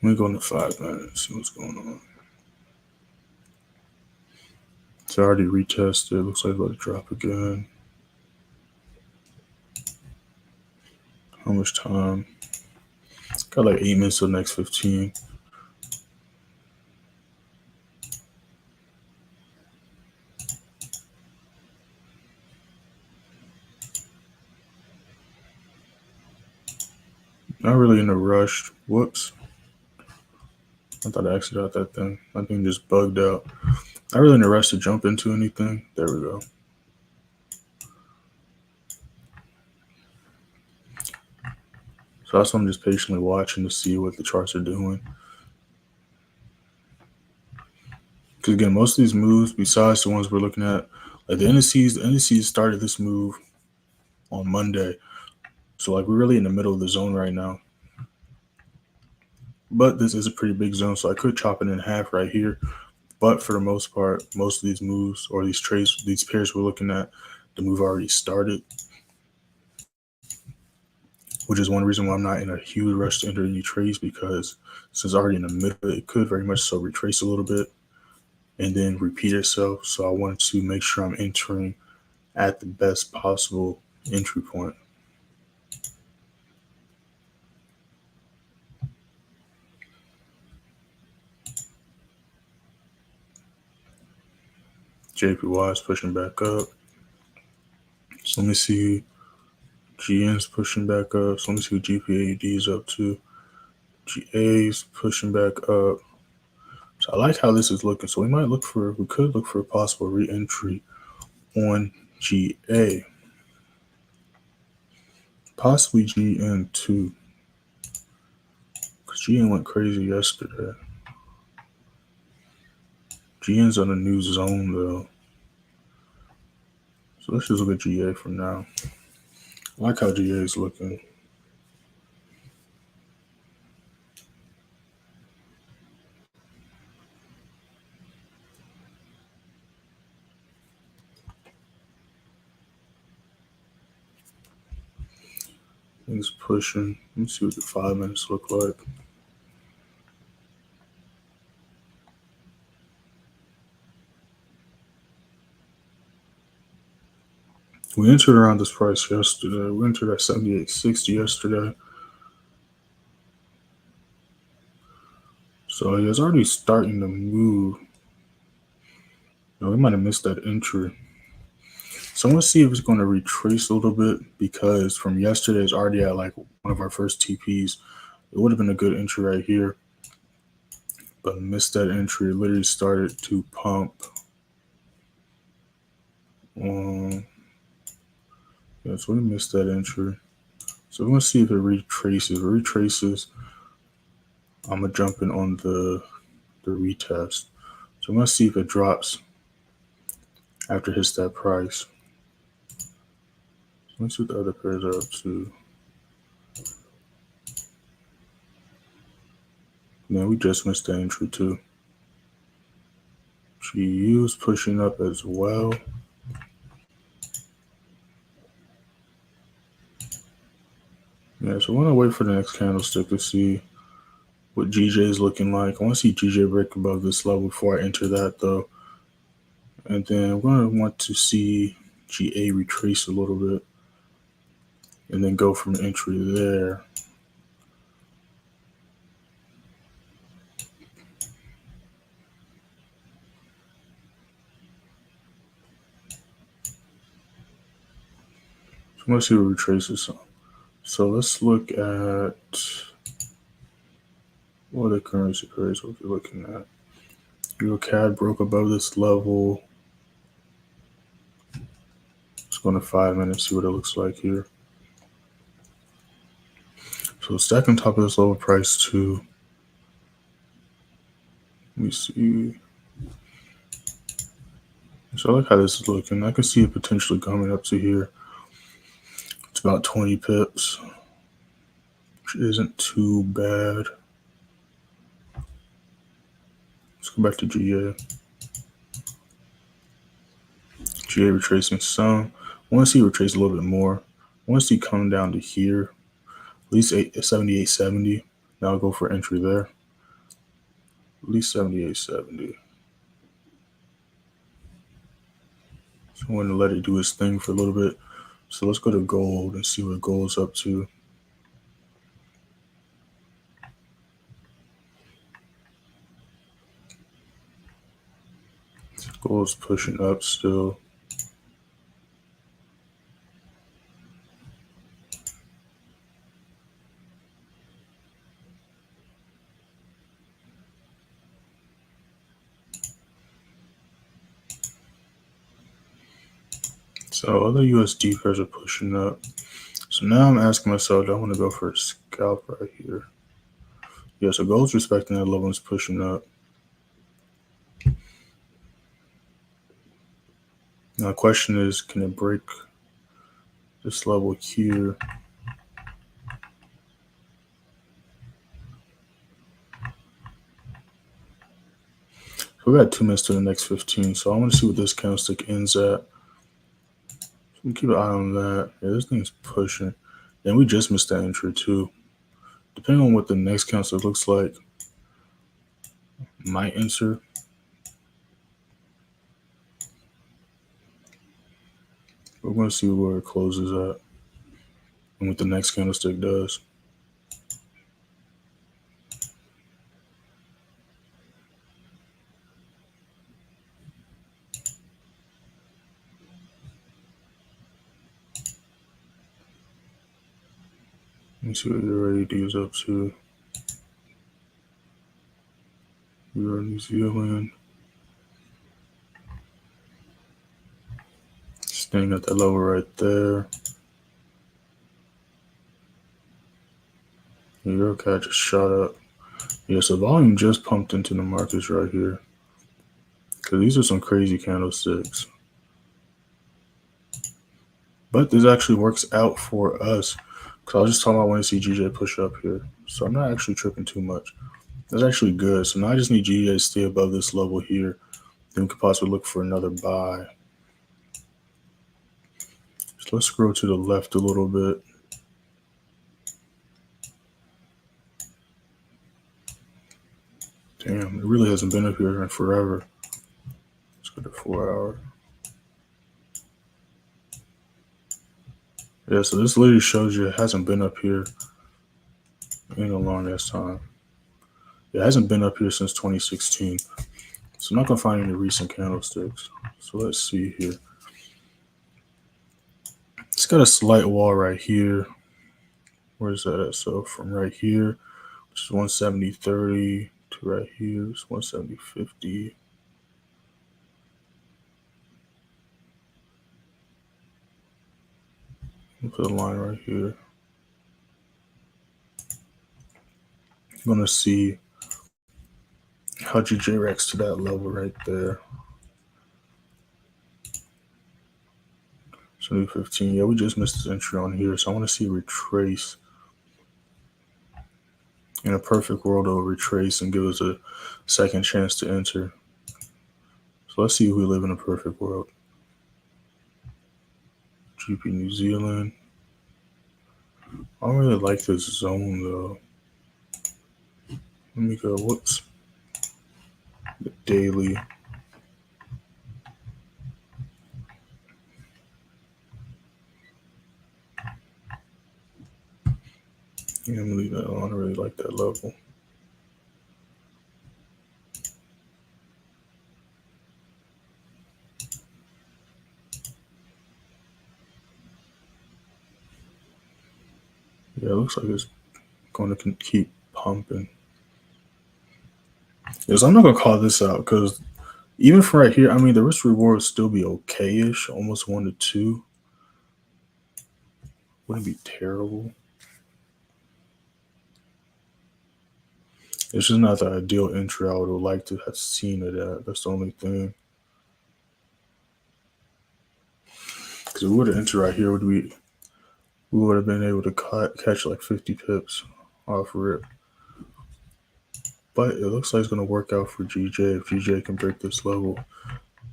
Let me go into 5 minutes, see what's going on. It's already retested. Looks like it's about to drop again. How much time? Got like 8 minutes to the next 15. Not really in a rush. Whoops. I thought I exited out that thing. My thing just bugged out. Not really in a rush to jump into anything. There we go. So that's why I'm just patiently watching to see what the charts are doing. Because again, most of these moves, besides the ones we're looking at, like the indices started this move on Monday. So like we're really in the middle of the zone right now. But this is a pretty big zone, so I could chop it in half right here. But for the most part, most of these moves or these trades, these pairs we're looking at, the move already started. Which is one reason why I'm not in a huge rush to enter any trades, because since already in the middle, it could very much so retrace a little bit and then repeat itself. So I wanted to make sure I'm entering at the best possible entry point. JPY is pushing back up. So let me see. GN's pushing back up. So let me see what GPAUD is up to. GA's pushing back up. So I like how this is looking. So we could look for a possible re-entry on GA. Possibly GN too. Because GN went crazy yesterday. GN's on a new zone though. So let's just look at GA for now. I like how GA is looking. Things pushing. Let me see what the 5 minutes look like. We entered around this price yesterday. We entered at 78.60 yesterday. So it's already starting to move. We might have missed that entry. So I'm going to see if it's going to retrace a little bit, because from yesterday it's already at like one of our first TPs. It would have been a good entry right here, but missed that entry. It literally started to pump. Yeah, so we missed that entry. So we're going to see if it retraces. If it retraces, I'm going to jump in on the retest. So I'm going to see if it drops after it hits that price. Let's see what the other pairs are up to. Yeah, we just missed the entry too. GU is pushing up as well. Yeah, so I want to wait for the next candlestick to see what GJ is looking like. I want to see GJ break above this level before I enter that though. And then I'm going to want to see GA retrace a little bit and then go from entry there. So I'm going to see what retraces some. So let's look at what the currency pairs we'll be looking at. EuroCAD broke above this level. Let's go to 5 minutes, see what it looks like here. So stack on top of this level price too. Let me see. So I like how this is looking. I can see it potentially coming up to here. It's about 20 pips, which isn't too bad. Let's go back to GA. GA retracing some. I want to see it retrace a little bit more. I want to see it come down to here, at least 78.70. Now I'll go for entry there. At least 78.70. So I'm going to let it do its thing for a little bit. So let's go to gold and see what gold's up to. Gold's pushing up still. So other USD pairs are pushing up. So now I'm asking myself, do I want to go for a scalp right here? Yeah, so gold's respecting that level and it's pushing up. Now the question is, can it break this level here? So we got 2 minutes to the next 15. So I want to see what this candlestick ends at. So keep an eye on that. Yeah, this thing's pushing. And we just missed that entry too. Depending on what the next candlestick looks like, might enter. We're going to see where it closes at and what the next candlestick does. Let me see what your AD is up to. Euro New Zealand. Staying at that level right there. Euro cat just shot up. Yeah, so volume just pumped into the markets right here. Because these are some crazy candlesticks. But this actually works out for us. Because I was just talking about when I see GJ push up here. So I'm not actually tripping too much. That's actually good. So now I just need GJ to stay above this level here. Then we could possibly look for another buy. So let's scroll to the left a little bit. Damn, it really hasn't been up here in forever. Let's go to 4 hour. Yeah, so this literally shows you it hasn't been up here in a long ass time. It hasn't been up here since 2016. So I'm not going to find any recent candlesticks. So let's see here. It's got a slight wall right here. Where's that at? So from right here, which is 170.30 to right here, it's 170.50. Put a line right here. I'm going to see how GJ reacts to that level right there. 70.15. Yeah, we just missed this entry on here, so I want to see a retrace. In a perfect world, it'll retrace and give us a second chance to enter. So let's see if we live in a perfect world. GP New Zealand. I don't really like this zone though. Let me go. Whoops. The daily. Yeah, I'm gonna leave that on. I don't really like that level. Yeah, it looks like it's going to keep pumping. Yes, I'm not gonna call this out because even from right here, I mean, the risk reward would still be okay-ish, almost 1 to 2. Wouldn't be terrible. It's just not the ideal entry I would have liked to have seen it at. That's the only thing. Because if we would have entered right here, we would have been able to catch like 50 pips off rip. But it looks like it's going to work out for GJ if GJ can break this level.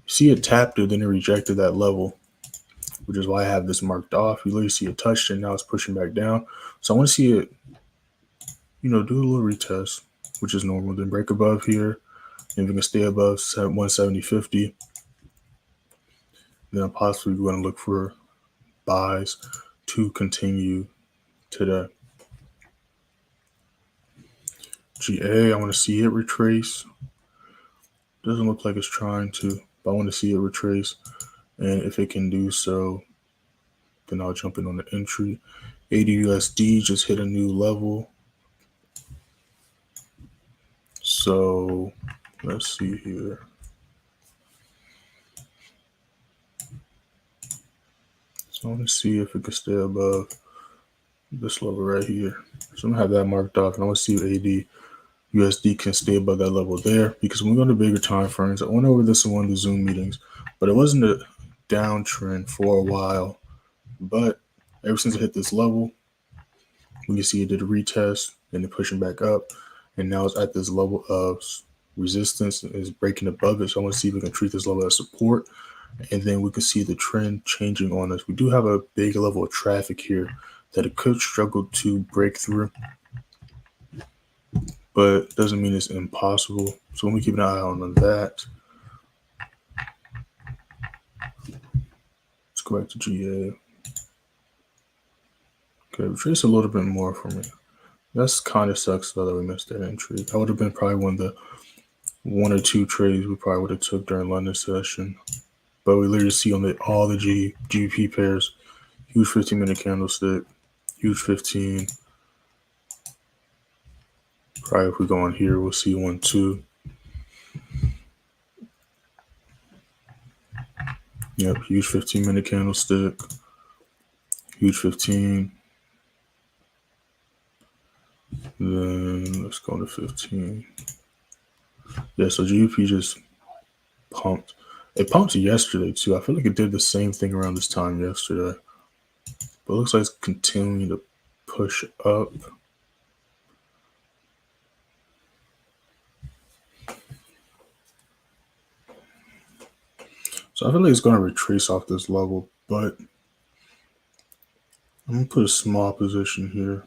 See it tapped it, then it rejected that level, which is why I have this marked off. You literally see it touched and now it's pushing back down. So I want to see it, do a little retest, which is normal. Then break above here. And if we can stay above 170.50, then I'm possibly going to look for buys to continue today. GA, I want to see it retrace. Doesn't look like it's trying to, but I want to see it retrace. And if it can do so, then I'll jump in on the entry. ADUSD just hit a new level. So let's see here. So I want to see if it can stay above this level right here. So I'm going to have that marked off, and I want to see if ADUSD can stay above that level there, because when we go to bigger time frames, I went over this in one of the Zoom meetings, but it wasn't a downtrend for a while. But ever since it hit this level, we can see it did a retest and then pushing back up, and now it's at this level of resistance and is breaking above it. So I want to see if we can treat this level as support, and then we can see the trend changing on us. We do have a big level of traffic here that it could struggle to break through, but doesn't mean it's impossible. So when we keep an eye on that, let's go back to GA. Okay, retrace a little bit more for me. That's kind of sucks though that we missed that entry. That would have been probably one or two trades we probably would have took during London session. But we literally see on all the GBP pairs, huge 15-minute candlestick, huge 15. Probably if we go on here, we'll see 1, 2. Yep, huge 15-minute candlestick. Huge 15. Then let's go to 15. Yeah, so GBP just pumped. It pumped yesterday too. I feel like it did the same thing around this time yesterday. But it looks like it's continuing to push up. So I feel like it's going to retrace off this level, but I'm going to put a small position here.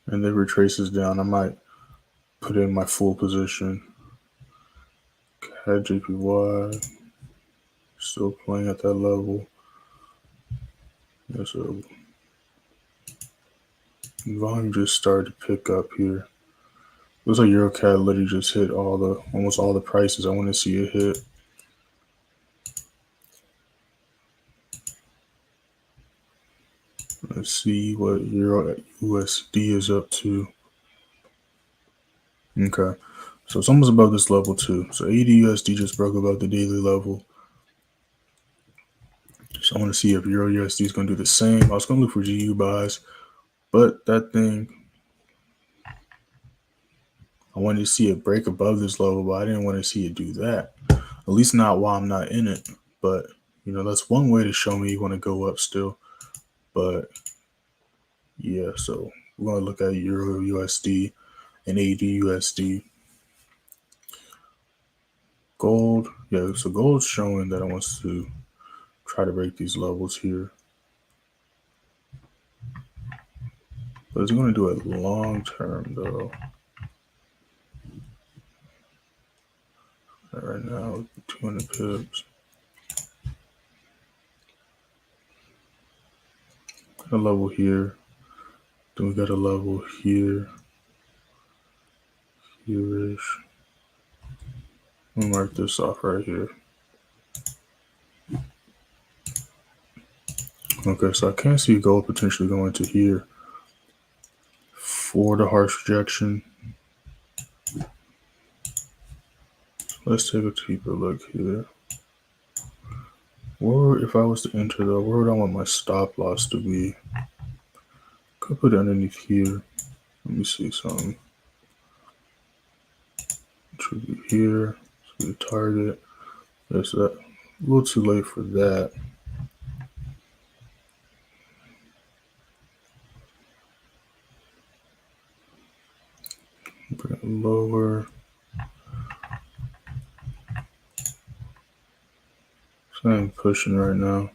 And then retraces down. I might put in my full position. JPY still playing at that level. Yeah, so volume just started to pick up here. Looks like EuroCAD literally just hit almost all the prices I want to see it hit. Let's see what Euro USD is up to. Okay, so it's almost above this level too. So 80 USD just broke above the daily level. So I want to see if Euro USD is going to do the same. I was going to look for GU buys, but that thing, I wanted to see it break above this level, but I didn't want to see it do that. At least not while I'm not in it. But, you know, that's one way to show me you want to go up still. But, yeah, so we're going to look at Euro USD and AD USD. Gold, yeah, so gold's showing that it wants to try to break these levels here. But it's going to do it long term, though. Right now, 200 pips. Got a level here. Then we got a level here. Here-ish. We'll mark this off right here. Okay, so I can't see gold potentially going to here for the harsh rejection. Let's take a deeper look here. Where, if I was to enter though, where would I want my stop loss to be? Could put it underneath here. Let me see something. It should be here. So the target. That's that. A little too late for that. Bring it lower. So I'm pushing right now.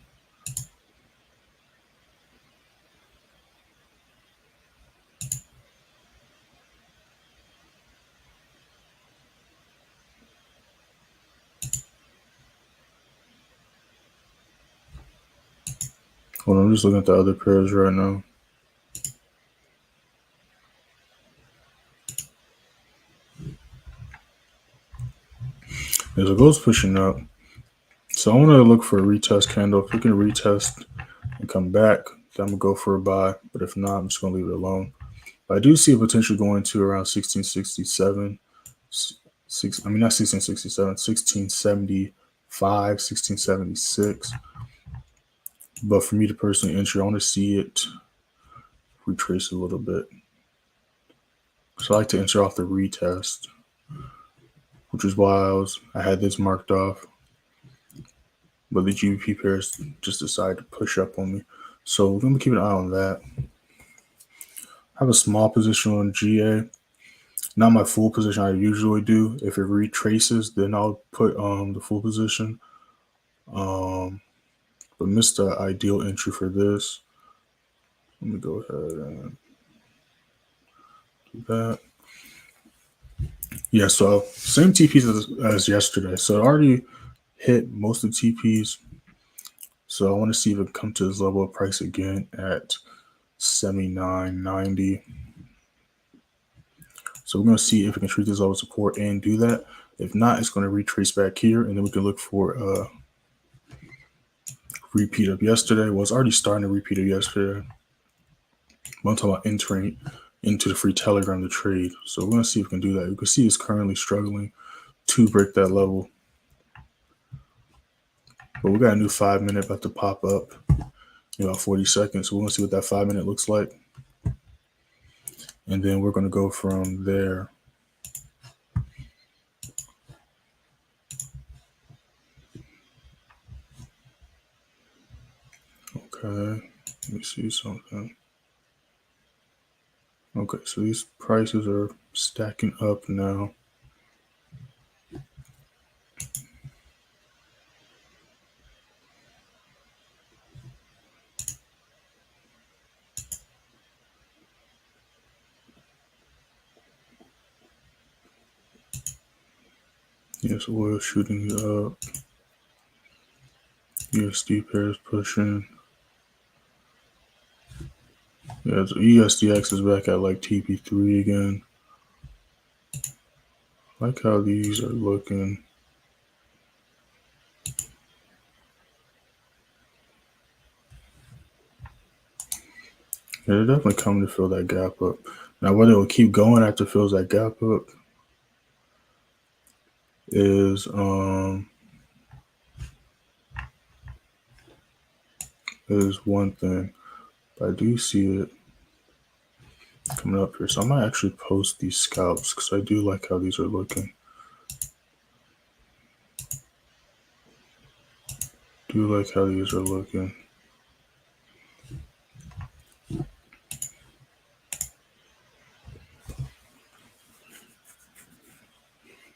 Hold on, I'm just looking at the other pairs right now. There's a gold's pushing up. So I want to look for a retest candle. If we can retest and come back, then I'm going to go for a buy. But if not, I'm just going to leave it alone. But I do see a potential going to around 1667. Not 1667, 1675, 1676. But for me to personally enter, I want to see it retrace a little bit. So I like to enter off the retest, which is why I had this marked off. But the GBP pairs just decided to push up on me. So we're going to keep an eye on that. I have a small position on GA. Not my full position I usually do. If it retraces, then I'll put the full position. But missed the ideal entry for this. Let me go ahead and do that. Yeah, so same TPs as yesterday. So it already hit most of the TPs. So I want to see if it come to this level of price again at 79.90. So we're going to see if we can treat this level of support and do that. If not, it's going to retrace back here, and then we can look for a repeat of yesterday. Well, it's already starting to repeat of yesterday. But I'm talking about entering into the free Telegram to trade. So we're going to see if we can do that. You can see it's currently struggling to break that level. But we got a new 5-minute about to pop up in about 40 seconds. So we're going to see what that 5-minute looks like. And then we're going to go from there. Okay, let me see something. Okay, so these prices are stacking up now. Yes, oil shooting up. USD pairs pushing. Yeah, so USDX is back at like TP3 again. I like how these are looking. Yeah, they're definitely coming to fill that gap up. Now, whether it will keep going after it fills that gap up is one thing. But I do see it coming up here. So I might actually post these scalps because I do like how these are looking. Do like how these are looking.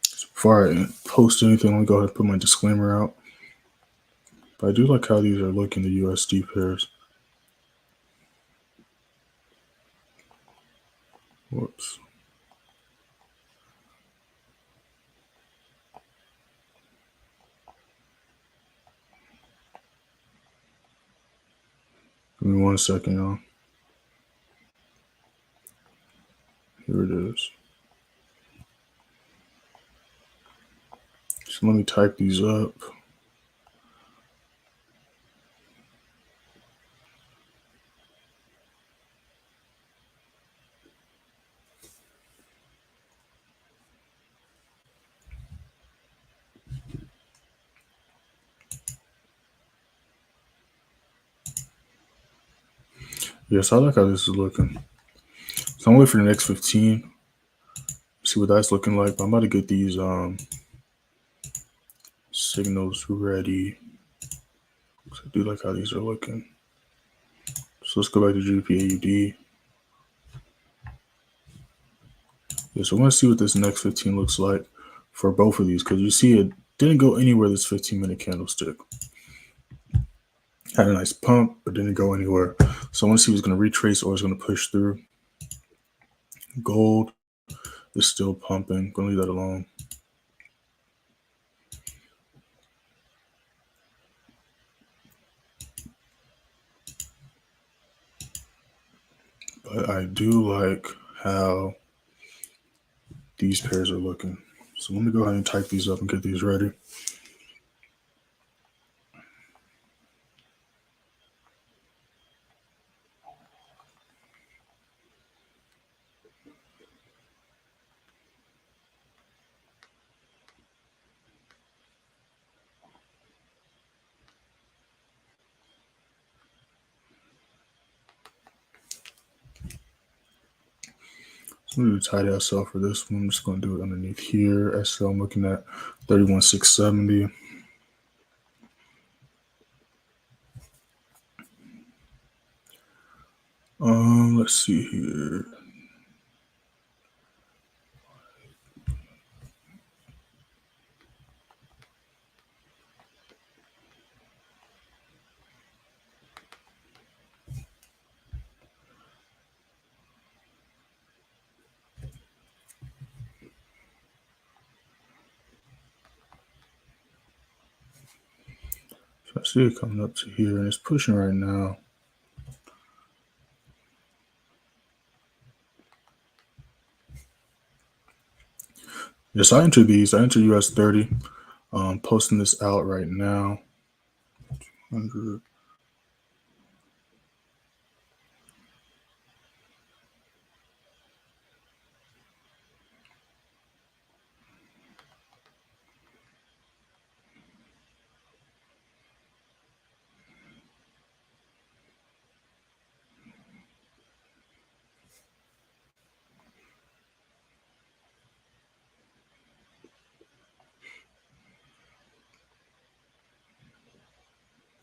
So before I post anything, let me go ahead and put my disclaimer out. But I do like how these are looking, the USD pairs. Whoops. Give me 1 second, y'all. Here it is. So let me type these up. Yes, I like how this is looking. So I'm waiting for the next 15. See what that's looking like. But I'm about to get these signals ready. So I do like how these are looking. So let's go back to GBPJPY. Yeah, so I want to see what this next 15 looks like for both of these, because you see it didn't go anywhere this 15-minute candlestick. Had a nice pump, but didn't go anywhere. So I want to see if it's going to retrace or it's going to push through. Gold is still pumping. Going to leave that alone. But I do like how these pairs are looking. So let me go ahead and type these up and get these ready. So I'm going to do tight SL for this one. I'm just going to do it underneath here. SL, I'm looking at 31,670. Let's see here. So I see it coming up to here, and it's pushing right now. Yes, I entered these. I entered US30. Posting this out right now. 100.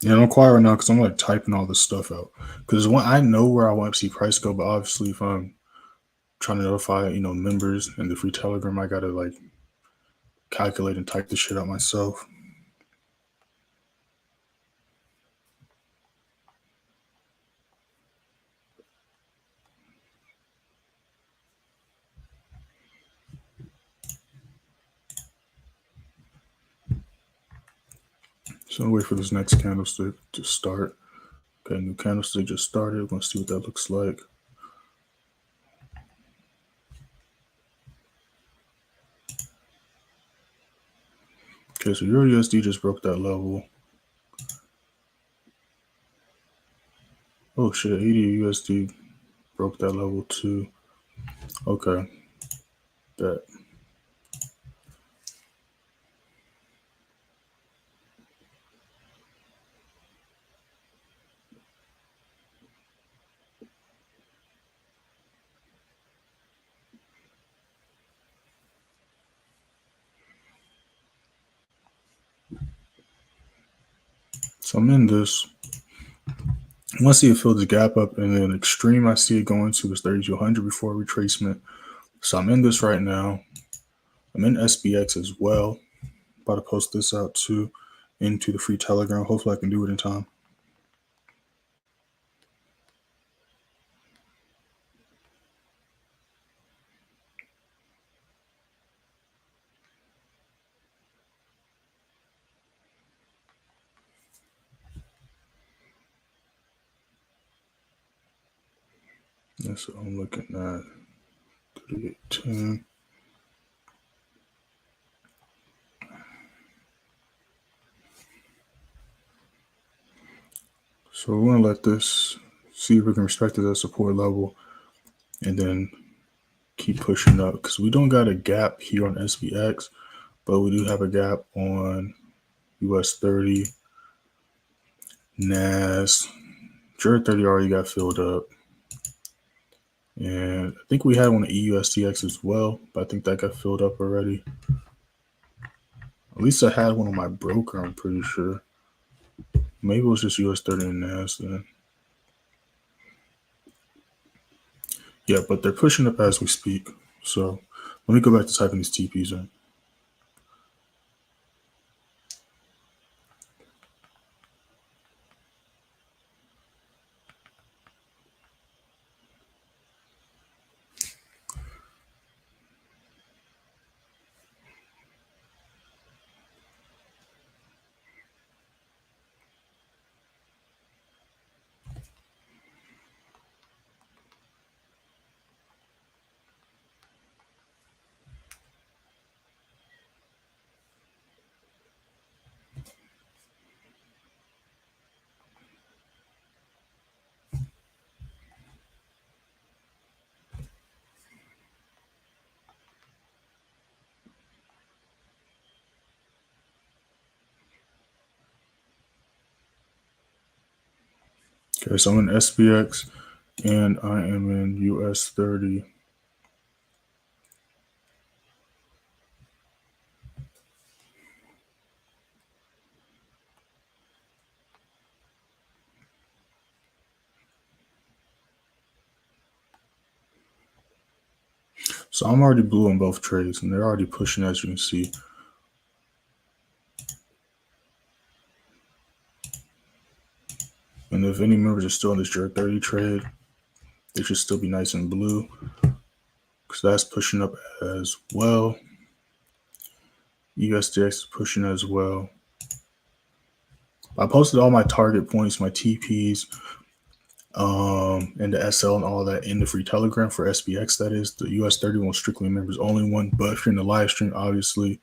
Yeah, I'm quiet right now because I'm like typing all this stuff out. Because when I know where I want to see price go, but obviously if I'm trying to notify, members in the free Telegram, I gotta like calculate and type this shit out myself. So I'll wait for this next candlestick to start. Okay, new candlestick just started. We're gonna see what that looks like. Okay, so Euro USD just broke that level. Oh shit, 80 USD broke that level too. Okay, that. So I'm in this. I want to see it fill the gap up, and then extreme I see it going to is 3200 before retracement. So I'm in this right now. I'm in SPX as well. About to post this out too into the free Telegram. Hopefully I can do it in time. Yeah, so I'm looking at 3810. So we're going to let this, see if we can respect it as a support level, and then keep pushing up because we don't got a gap here on SPX, but we do have a gap on US30 NAS. GBPJPY already got filled up. And I think we had one at EUSTX as well, but I think that got filled up already. At least I had one on my broker, I'm pretty sure. Maybe it was just US30 and NAS then. Yeah, but they're pushing up as we speak. So let me go back to typing these TPs in. Okay, so I'm in SPX and I am in US30. So I'm already blue on both trades, and they're already pushing, as you can see. And if any members are still in this GBPJPY trade, they should still be nice and blue because that's pushing up as well. USDX is pushing as well. I posted all my target points, my TPs, and the SL and all that in the free Telegram for SPX. That is the US30 one, strictly members only one. But if you're in the live stream, obviously,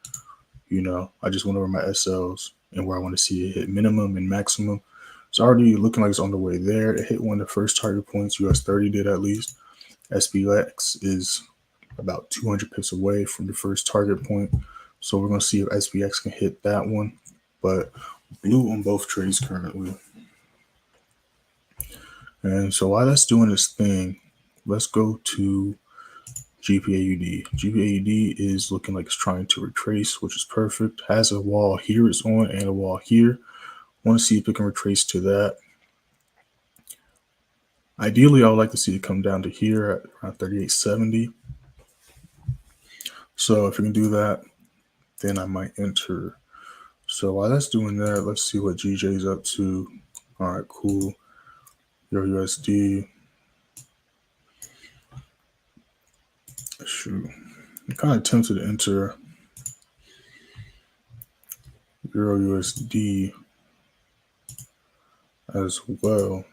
I just went over my SLs and where I want to see it hit minimum and maximum. It's already looking like it's on the way there. It hit one of the first target points. US30 did at least. SPX is about 200 pips away from the first target point. So we're going to see if SPX can hit that one. But blue on both trades currently. And so while that's doing its thing, let's go to GPAUD. GPAUD is looking like it's trying to retrace, which is perfect. Has a wall here it's on and a wall here. Want to see if it can retrace to that. Ideally, I would like to see it come down to here at around 38.70. So if we can do that, then I might enter. So while that's doing that, let's see what GJ's up to. All right, cool. Euro USD. Shoot. I'm kind of tempted to enter Euro USD as well.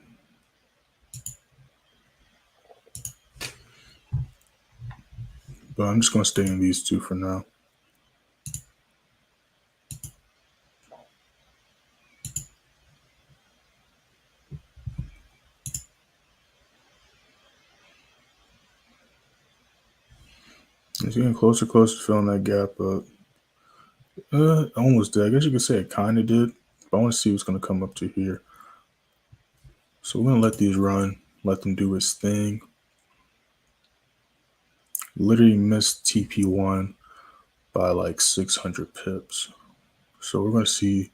But I'm just going to stay in these two for now. It's getting closer to filling that gap up. Almost did. I guess you could say it kind of did. But I want to see what's going to come up to here. So we're going to let these run. Let them do its thing. Literally missed TP1 by like 600 pips. So we're going to see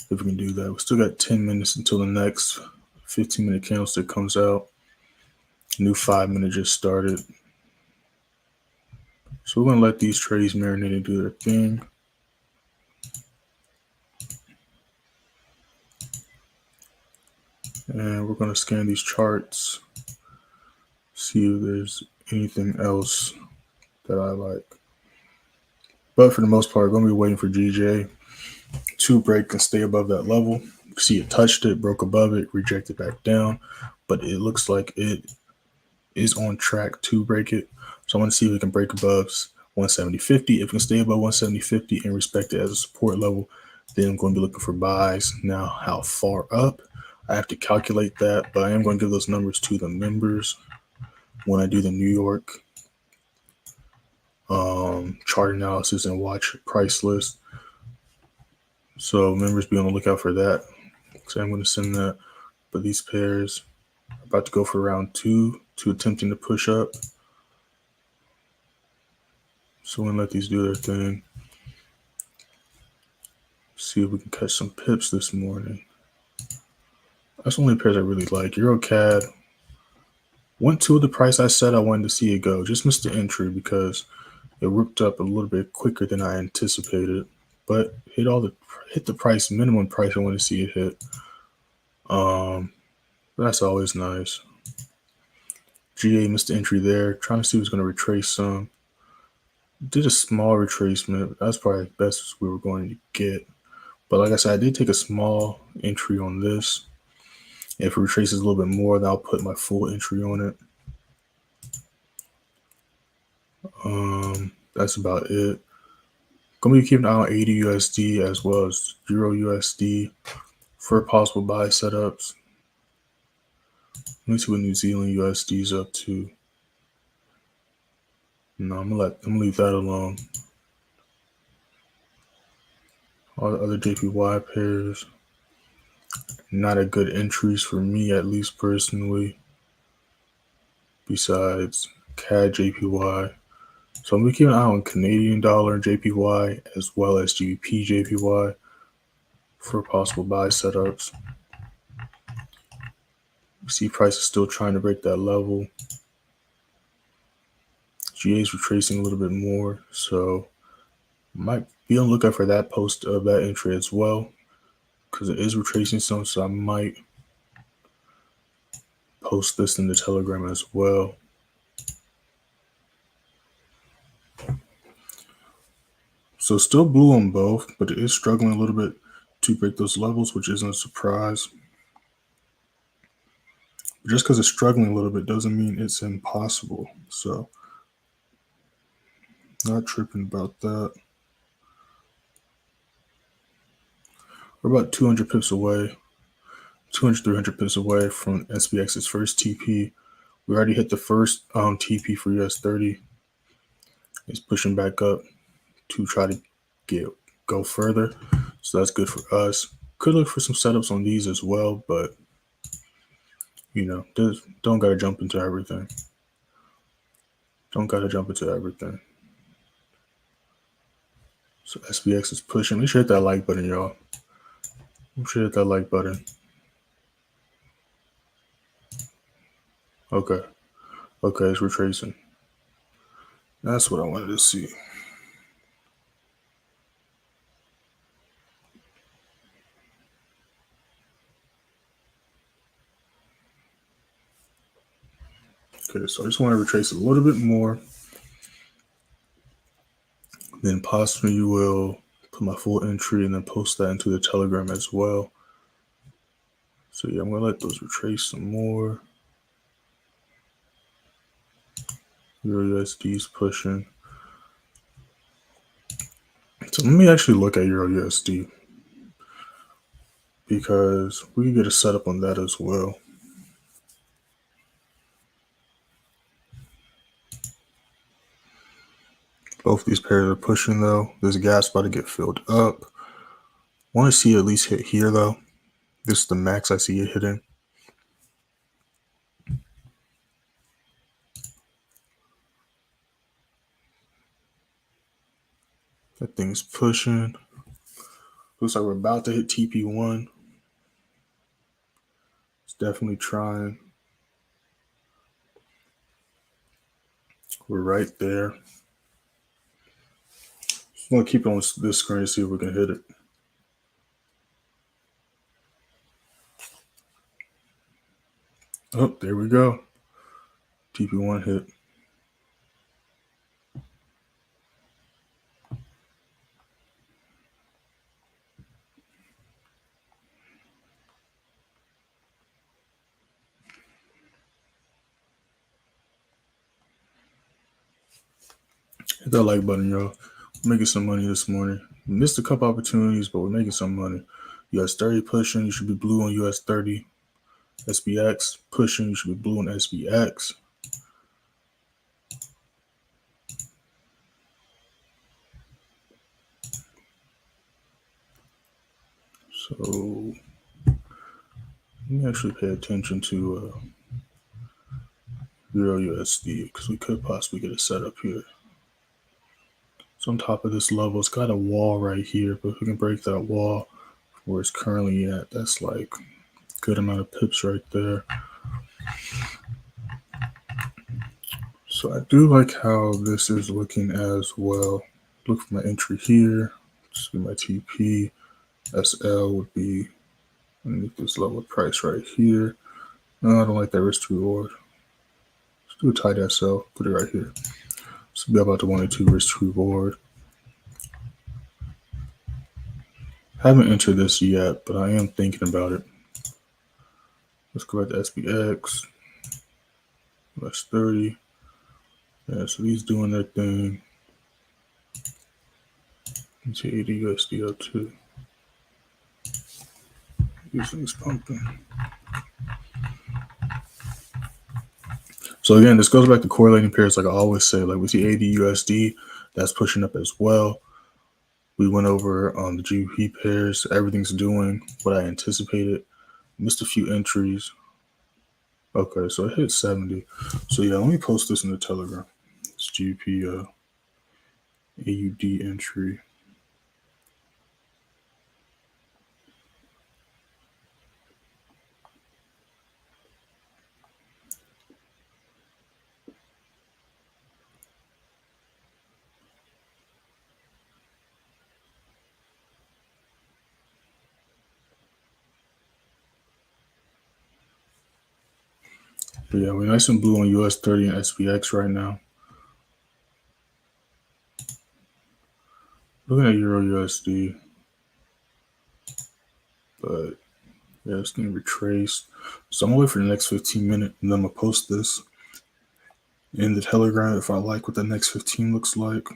if we can do that. We still got 10 minutes until the next 15-minute candlestick comes out. New 5-minute just started. So we're going to let these trades marinate and do their thing. And we're going to scan these charts, see if there's anything else that I like. But for the most part, we're going to be waiting for GJ to break and stay above that level. You see it touched it, broke above it, rejected back down. But it looks like it is on track to break it. So I want to see if we can break above 170.50. If we can stay above 170.50 and respect it as a support level, then I'm going to be looking for buys. Now, how far up? I have to calculate that, but I am going to give those numbers to the members when I do the New York chart analysis and watch price list. So members be on the lookout for that. So I'm going to send that. But these pairs are about to go for round 2 to attempting to push up. So we're going to let these do their thing. See if we can catch some pips this morning. That's the only pairs I really like. Euro CAD went to the price I said I wanted to see it go. Just missed the entry because it ripped up a little bit quicker than I anticipated. But hit the price, minimum price I want to see it hit. That's always nice. GA missed the entry there. Trying to see who's going to retrace some. Did a small retracement. That's probably the best we were going to get. But like I said, I did take a small entry on this. If it retraces a little bit more, then I'll put my full entry on it. That's about it. Gonna be keeping an eye on 80 USD as well as Euro USD for possible buy setups. Let me see what New Zealand USD is up to. No, I'm gonna leave that alone. All the other JPY pairs, not a good entries for me, at least personally. Besides CAD JPY. So I'm going to keep an eye on Canadian dollar and JPY as well as GBPJPY for possible buy setups. We see price is still trying to break that level. GA is retracing a little bit more, so might be on the lookout for that post of that entry as well, because it is retracing some, so I might post this in the Telegram as well. So still blue on both, but it is struggling a little bit to break those levels, which isn't a surprise. Just because it's struggling a little bit doesn't mean it's impossible. So not tripping about that. We're about 200 pips away, 200, 300 pips away from SPX's first TP. We already hit the first TP for US30. It's pushing back up to try to go further. So that's good for us. Could look for some setups on these as well, but you know, don't gotta jump into everything. Don't gotta jump into everything. So SPX is pushing. Make sure you hit that like button, y'all. I'm sure hit that like button. Okay. Okay, it's retracing. That's what I wanted to see. Okay, so I just want to retrace a little bit more. Then possibly you will put my full entry and then post that into the Telegram as well. So yeah, I'm gonna let those retrace some more. Euro USD is pushing. So let me actually look at Euro USD because we can get a setup on that as well. Both these pairs are pushing though. This gap's about to get filled up. Want to see it at least hit here though. This is the max I see it hitting. That thing's pushing. Looks like we're about to hit TP1. It's definitely trying. We're right there. Just want to keep it on this screen to see if we can hit it. Oh, there we go. TP1 hit. Hit that like button, y'all. We're making some money this morning. We missed a couple opportunities, but we're making some money. US30 pushing, you should be blue on US30. SPX pushing, you should be blue on SPX. So let me actually pay attention to Euro USD because we could possibly get a setup here. So on top of this level, it's got a wall right here, but if we can break that wall where it's currently at, that's like a good amount of pips right there. So I do like how this is looking as well. Look for my entry here. Just my TP. SL would be underneath this level of price right here. No, I don't like that risk to reward. Let's do a tight SL. Put it right here. So be about the 1 and 2 risk to reward. Haven't entered this yet, but I am thinking about it. Let's go back to SPX. US30. Yeah, so these doing their thing. Into AD USD up too. These things pumping. So again, this goes back to correlating pairs, like I always say. Like we see AD USD, that's pushing up as well. We went over on the GBP pairs. Everything's doing what I anticipated. Missed a few entries. Okay, so it hit 70. So yeah, let me post this in the Telegram. It's GBP AUD entry. But yeah, we're nice and blue on US30 and SPX right now. Looking at Euro USD, but yeah, it's getting retraced. So I'm gonna wait for the next 15 minutes and then I'm gonna post this in the Telegram if I like what the next 15 looks like.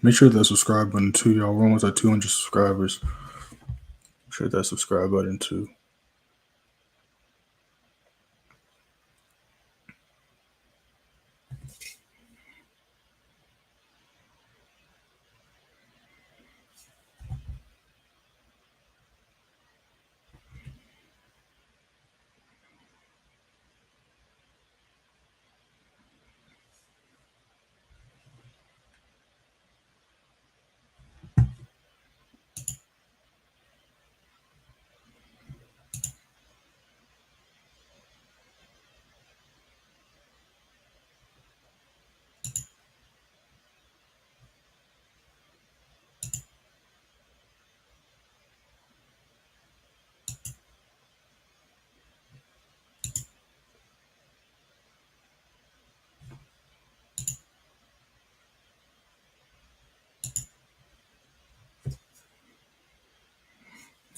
Make sure that subscribe button too, y'all. We're almost at 200 subscribers. Make sure that subscribe button too.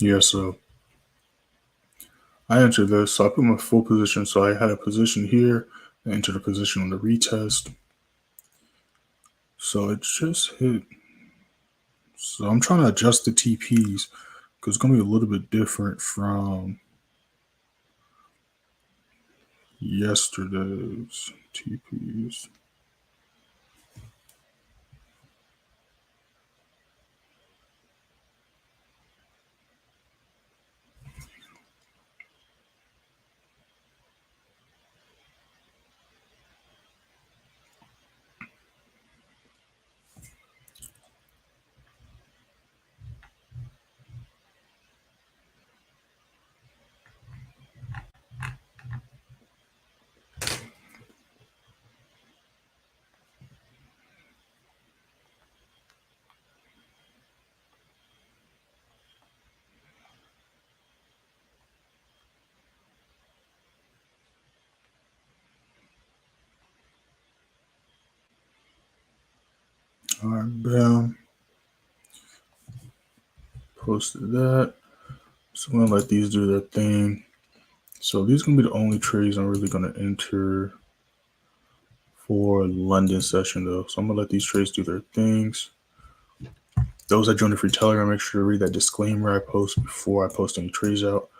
Yeah, so I entered this. So I put my full position. So I had a position here. I entered a position on the retest. So it just hit. So I'm trying to adjust the TPs because it's going to be a little bit different from yesterday's TPs. All right, bam. Posted that. So I'm going to let these do their thing. So these are going to be the only trades I'm really going to enter for London session, though. So I'm going to let these trades do their things. Those that join the free Telegram, make sure to read that disclaimer I post before I post any trades out,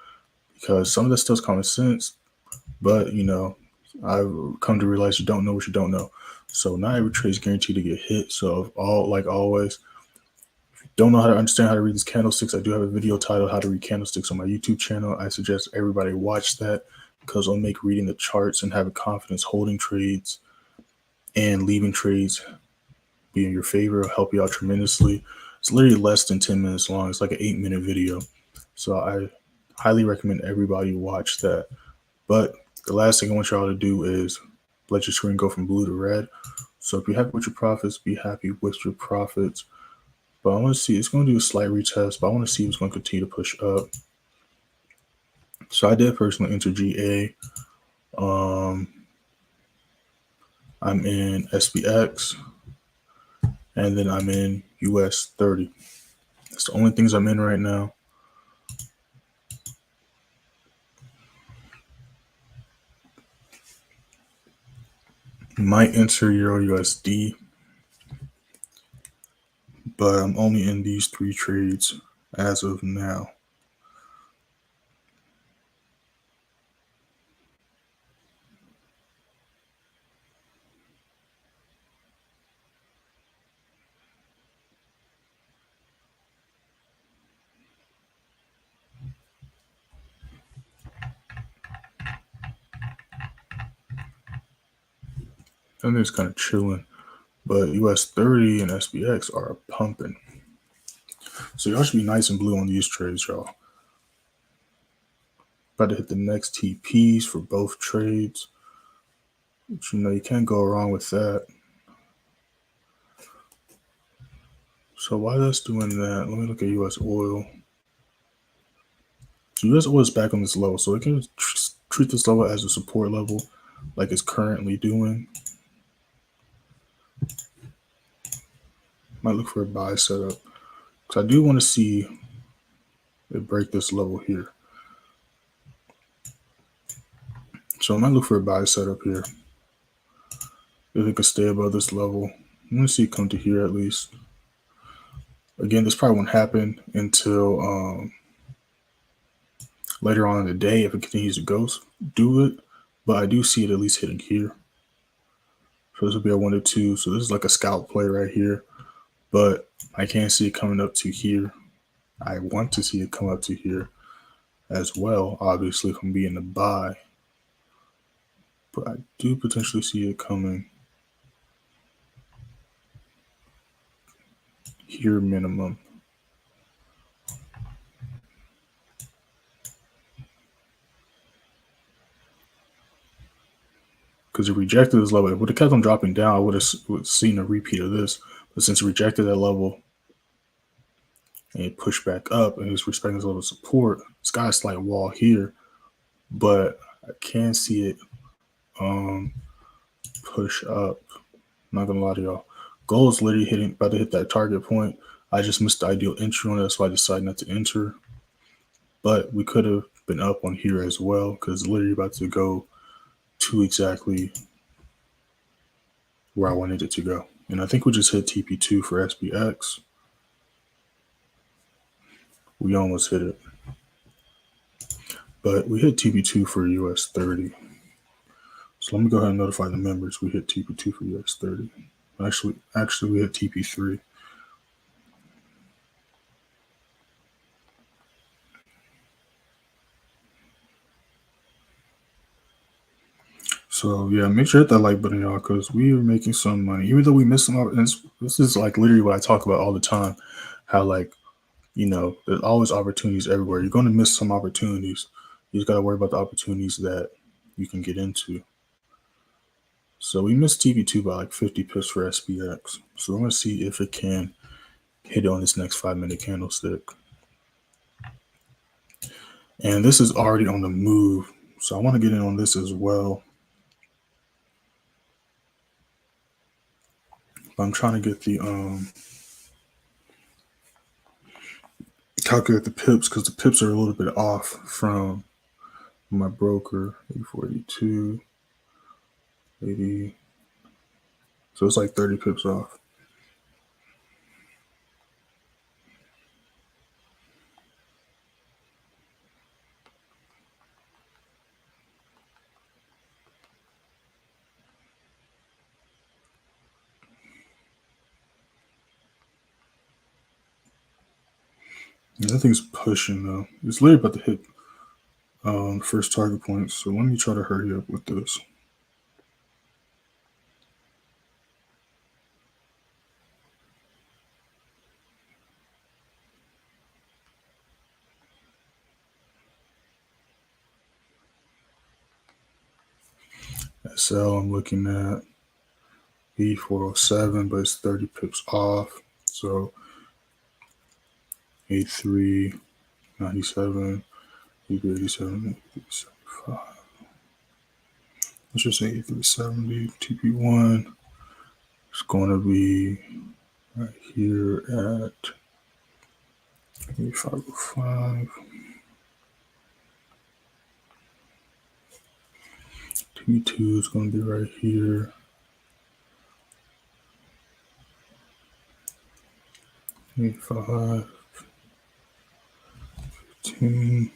because some of this stuff's common sense, but you know, I've come to realize you don't know what you don't know. So not every trade is guaranteed to get hit. So like always, if you don't know how to understand how to read these candlesticks, I do have a video titled "How to Read Candlesticks" on my YouTube channel. I suggest everybody watch that because it'll make reading the charts and having confidence holding trades and leaving trades be in your favor. It'll help you out tremendously. It's literally less than 10 minutes long. It's like an 8-minute video. So I highly recommend everybody watch that. But the last thing I want y'all to do is let your screen go from blue to red. So if you're happy with your profits, be happy with your profits. But I want to see, it's going to do a slight retest, but I want to see if it's going to continue to push up. So I did personally enter GA. I'm in SPX. And then I'm in US30. That's the only things I'm in right now. Might enter Euro USD, but I'm only in these 3 trades as of now. I think it's kind of chilling, but US30 and SPX are pumping. So y'all should be nice and blue on these trades, y'all. About to hit the next TPs for both trades. But you know, you can't go wrong with that. So while that's doing that, let me look at US oil. So US oil is back on this level, so it can treat this level as a support level like it's currently doing. Might look for a buy setup because I do want to see it break this level here. So I might look for a buy setup here. If it can stay above this level, I'm going to see it come to here at least. Again, this probably won't happen until later on in the day if it continues to do it. But I do see it at least hitting here. So this will be a 1 to 2. So this is like a scalp play right here. But I can't see it coming up to here. I want to see it come up to here as well, obviously, if I'm being a buy. But I do potentially see it coming here minimum. Because it rejected this level. If it would have kept on dropping down, I would have seen a repeat of this. But since it rejected that level and it pushed back up and it's respecting this level of support, it's got a slight wall here. But I can see it push up. I'm not gonna lie to y'all. Gold is literally about to hit that target point. I just missed the ideal entry on it, so I decided not to enter. But we could have been up on here as well because it's literally about to go to exactly where I wanted it to go. And I think we just hit TP2 for SPX. We almost hit it. But we hit TP2 for US30. So let me go ahead and notify the members we hit TP2 for US30. Actually, we hit TP3. So yeah, make sure to hit that like button, y'all, because we are making some money. Even though we missed some, and this is like literally what I talk about all the time. How like, there's always opportunities everywhere. You're going to miss some opportunities. You just got to worry about the opportunities that you can get into. So we missed TP2 by like 50 pips for SPX. So we're going to see if it can hit it on this next 5-minute candlestick. And this is already on the move. So I want to get in on this as well. But I'm trying to get the calculate the pips because the pips are a little bit off from my broker. 8482, 80. So it's like 30 pips off. Yeah, that thing's pushing though. It's literally about to hit first target point. So let me try to hurry up with this. SL I'm looking at E407, but it's 30 pips off. So 8397, 8387, 8375. Let's just say 8370. TP1 is going to be right here at 8505. TP2 is going to be right here. 85, 15.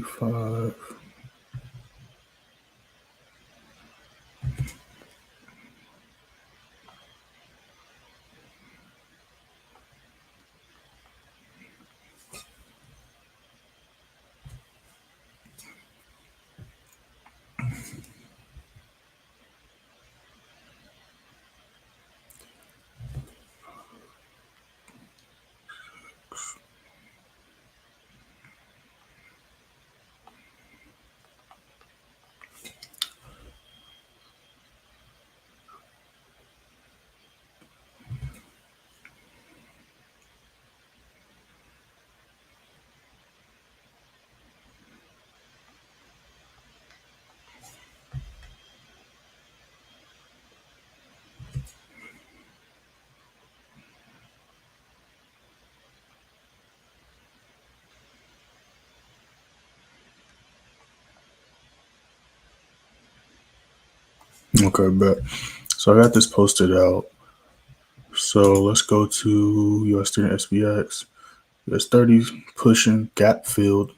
Five. Okay, bet. So I got this posted out. So let's go to US30 SPX. US30 pushing, gap filled.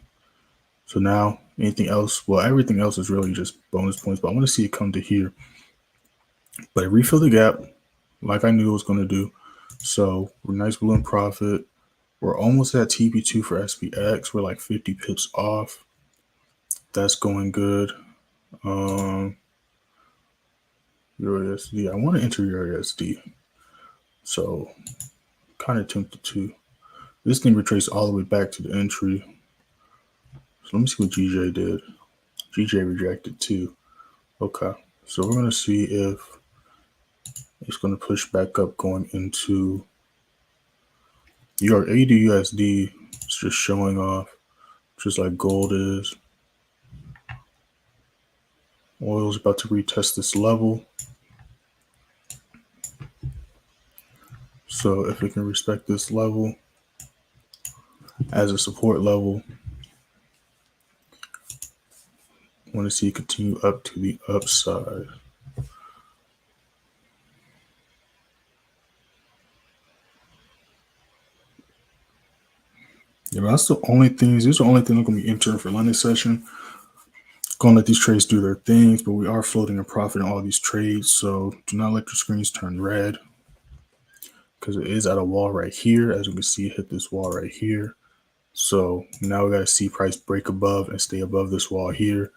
So now anything else? Well, everything else is really just bonus points, but I want to see it come to here. But it refilled the gap like I knew it was going to do. So we're nice balloon profit. We're almost at TP2 for SPX. We're like 50 pips off. That's going good. USD. I want to enter USD. So kind of tempted to. This thing retraced all the way back to the entry. So let me see what GJ did. GJ rejected too. Okay. So we're going to see if it's going to push back up going into your AUD/USD. It's just showing off, just like gold is. Oil's about to retest this level. So if it can respect this level as a support level, I want to see it continue up to the upside. Yeah, but that's the only things. These are the only things I'm going to be entering for London session. Going to let these trades do their things, but we are floating a profit in all these trades. So do not let your screens turn red because it is at a wall right here. As you can see, it hit this wall right here. So now we got to see price break above and stay above this wall here.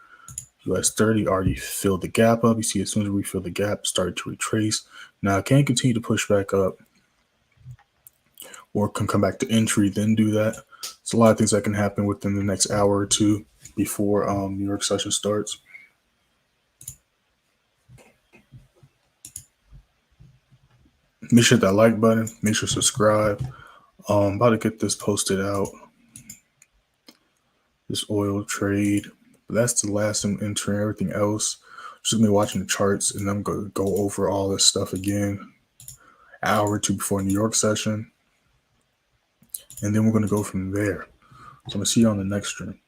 US30 already filled the gap up. You see, as soon as we fill the gap, started to retrace. Now it can continue to push back up or can come back to entry, then do that. It's a lot of things that can happen within the next hour or two before New York session starts. Make sure to hit that like button. Make sure to subscribe. I'm about to get this posted out. This oil trade. But that's the last I'm entering. Everything else, just me watching the charts, and I'm going to go over all this stuff again an hour or two before New York session. And then we're going to go from there. So I'm going to see you on the next stream.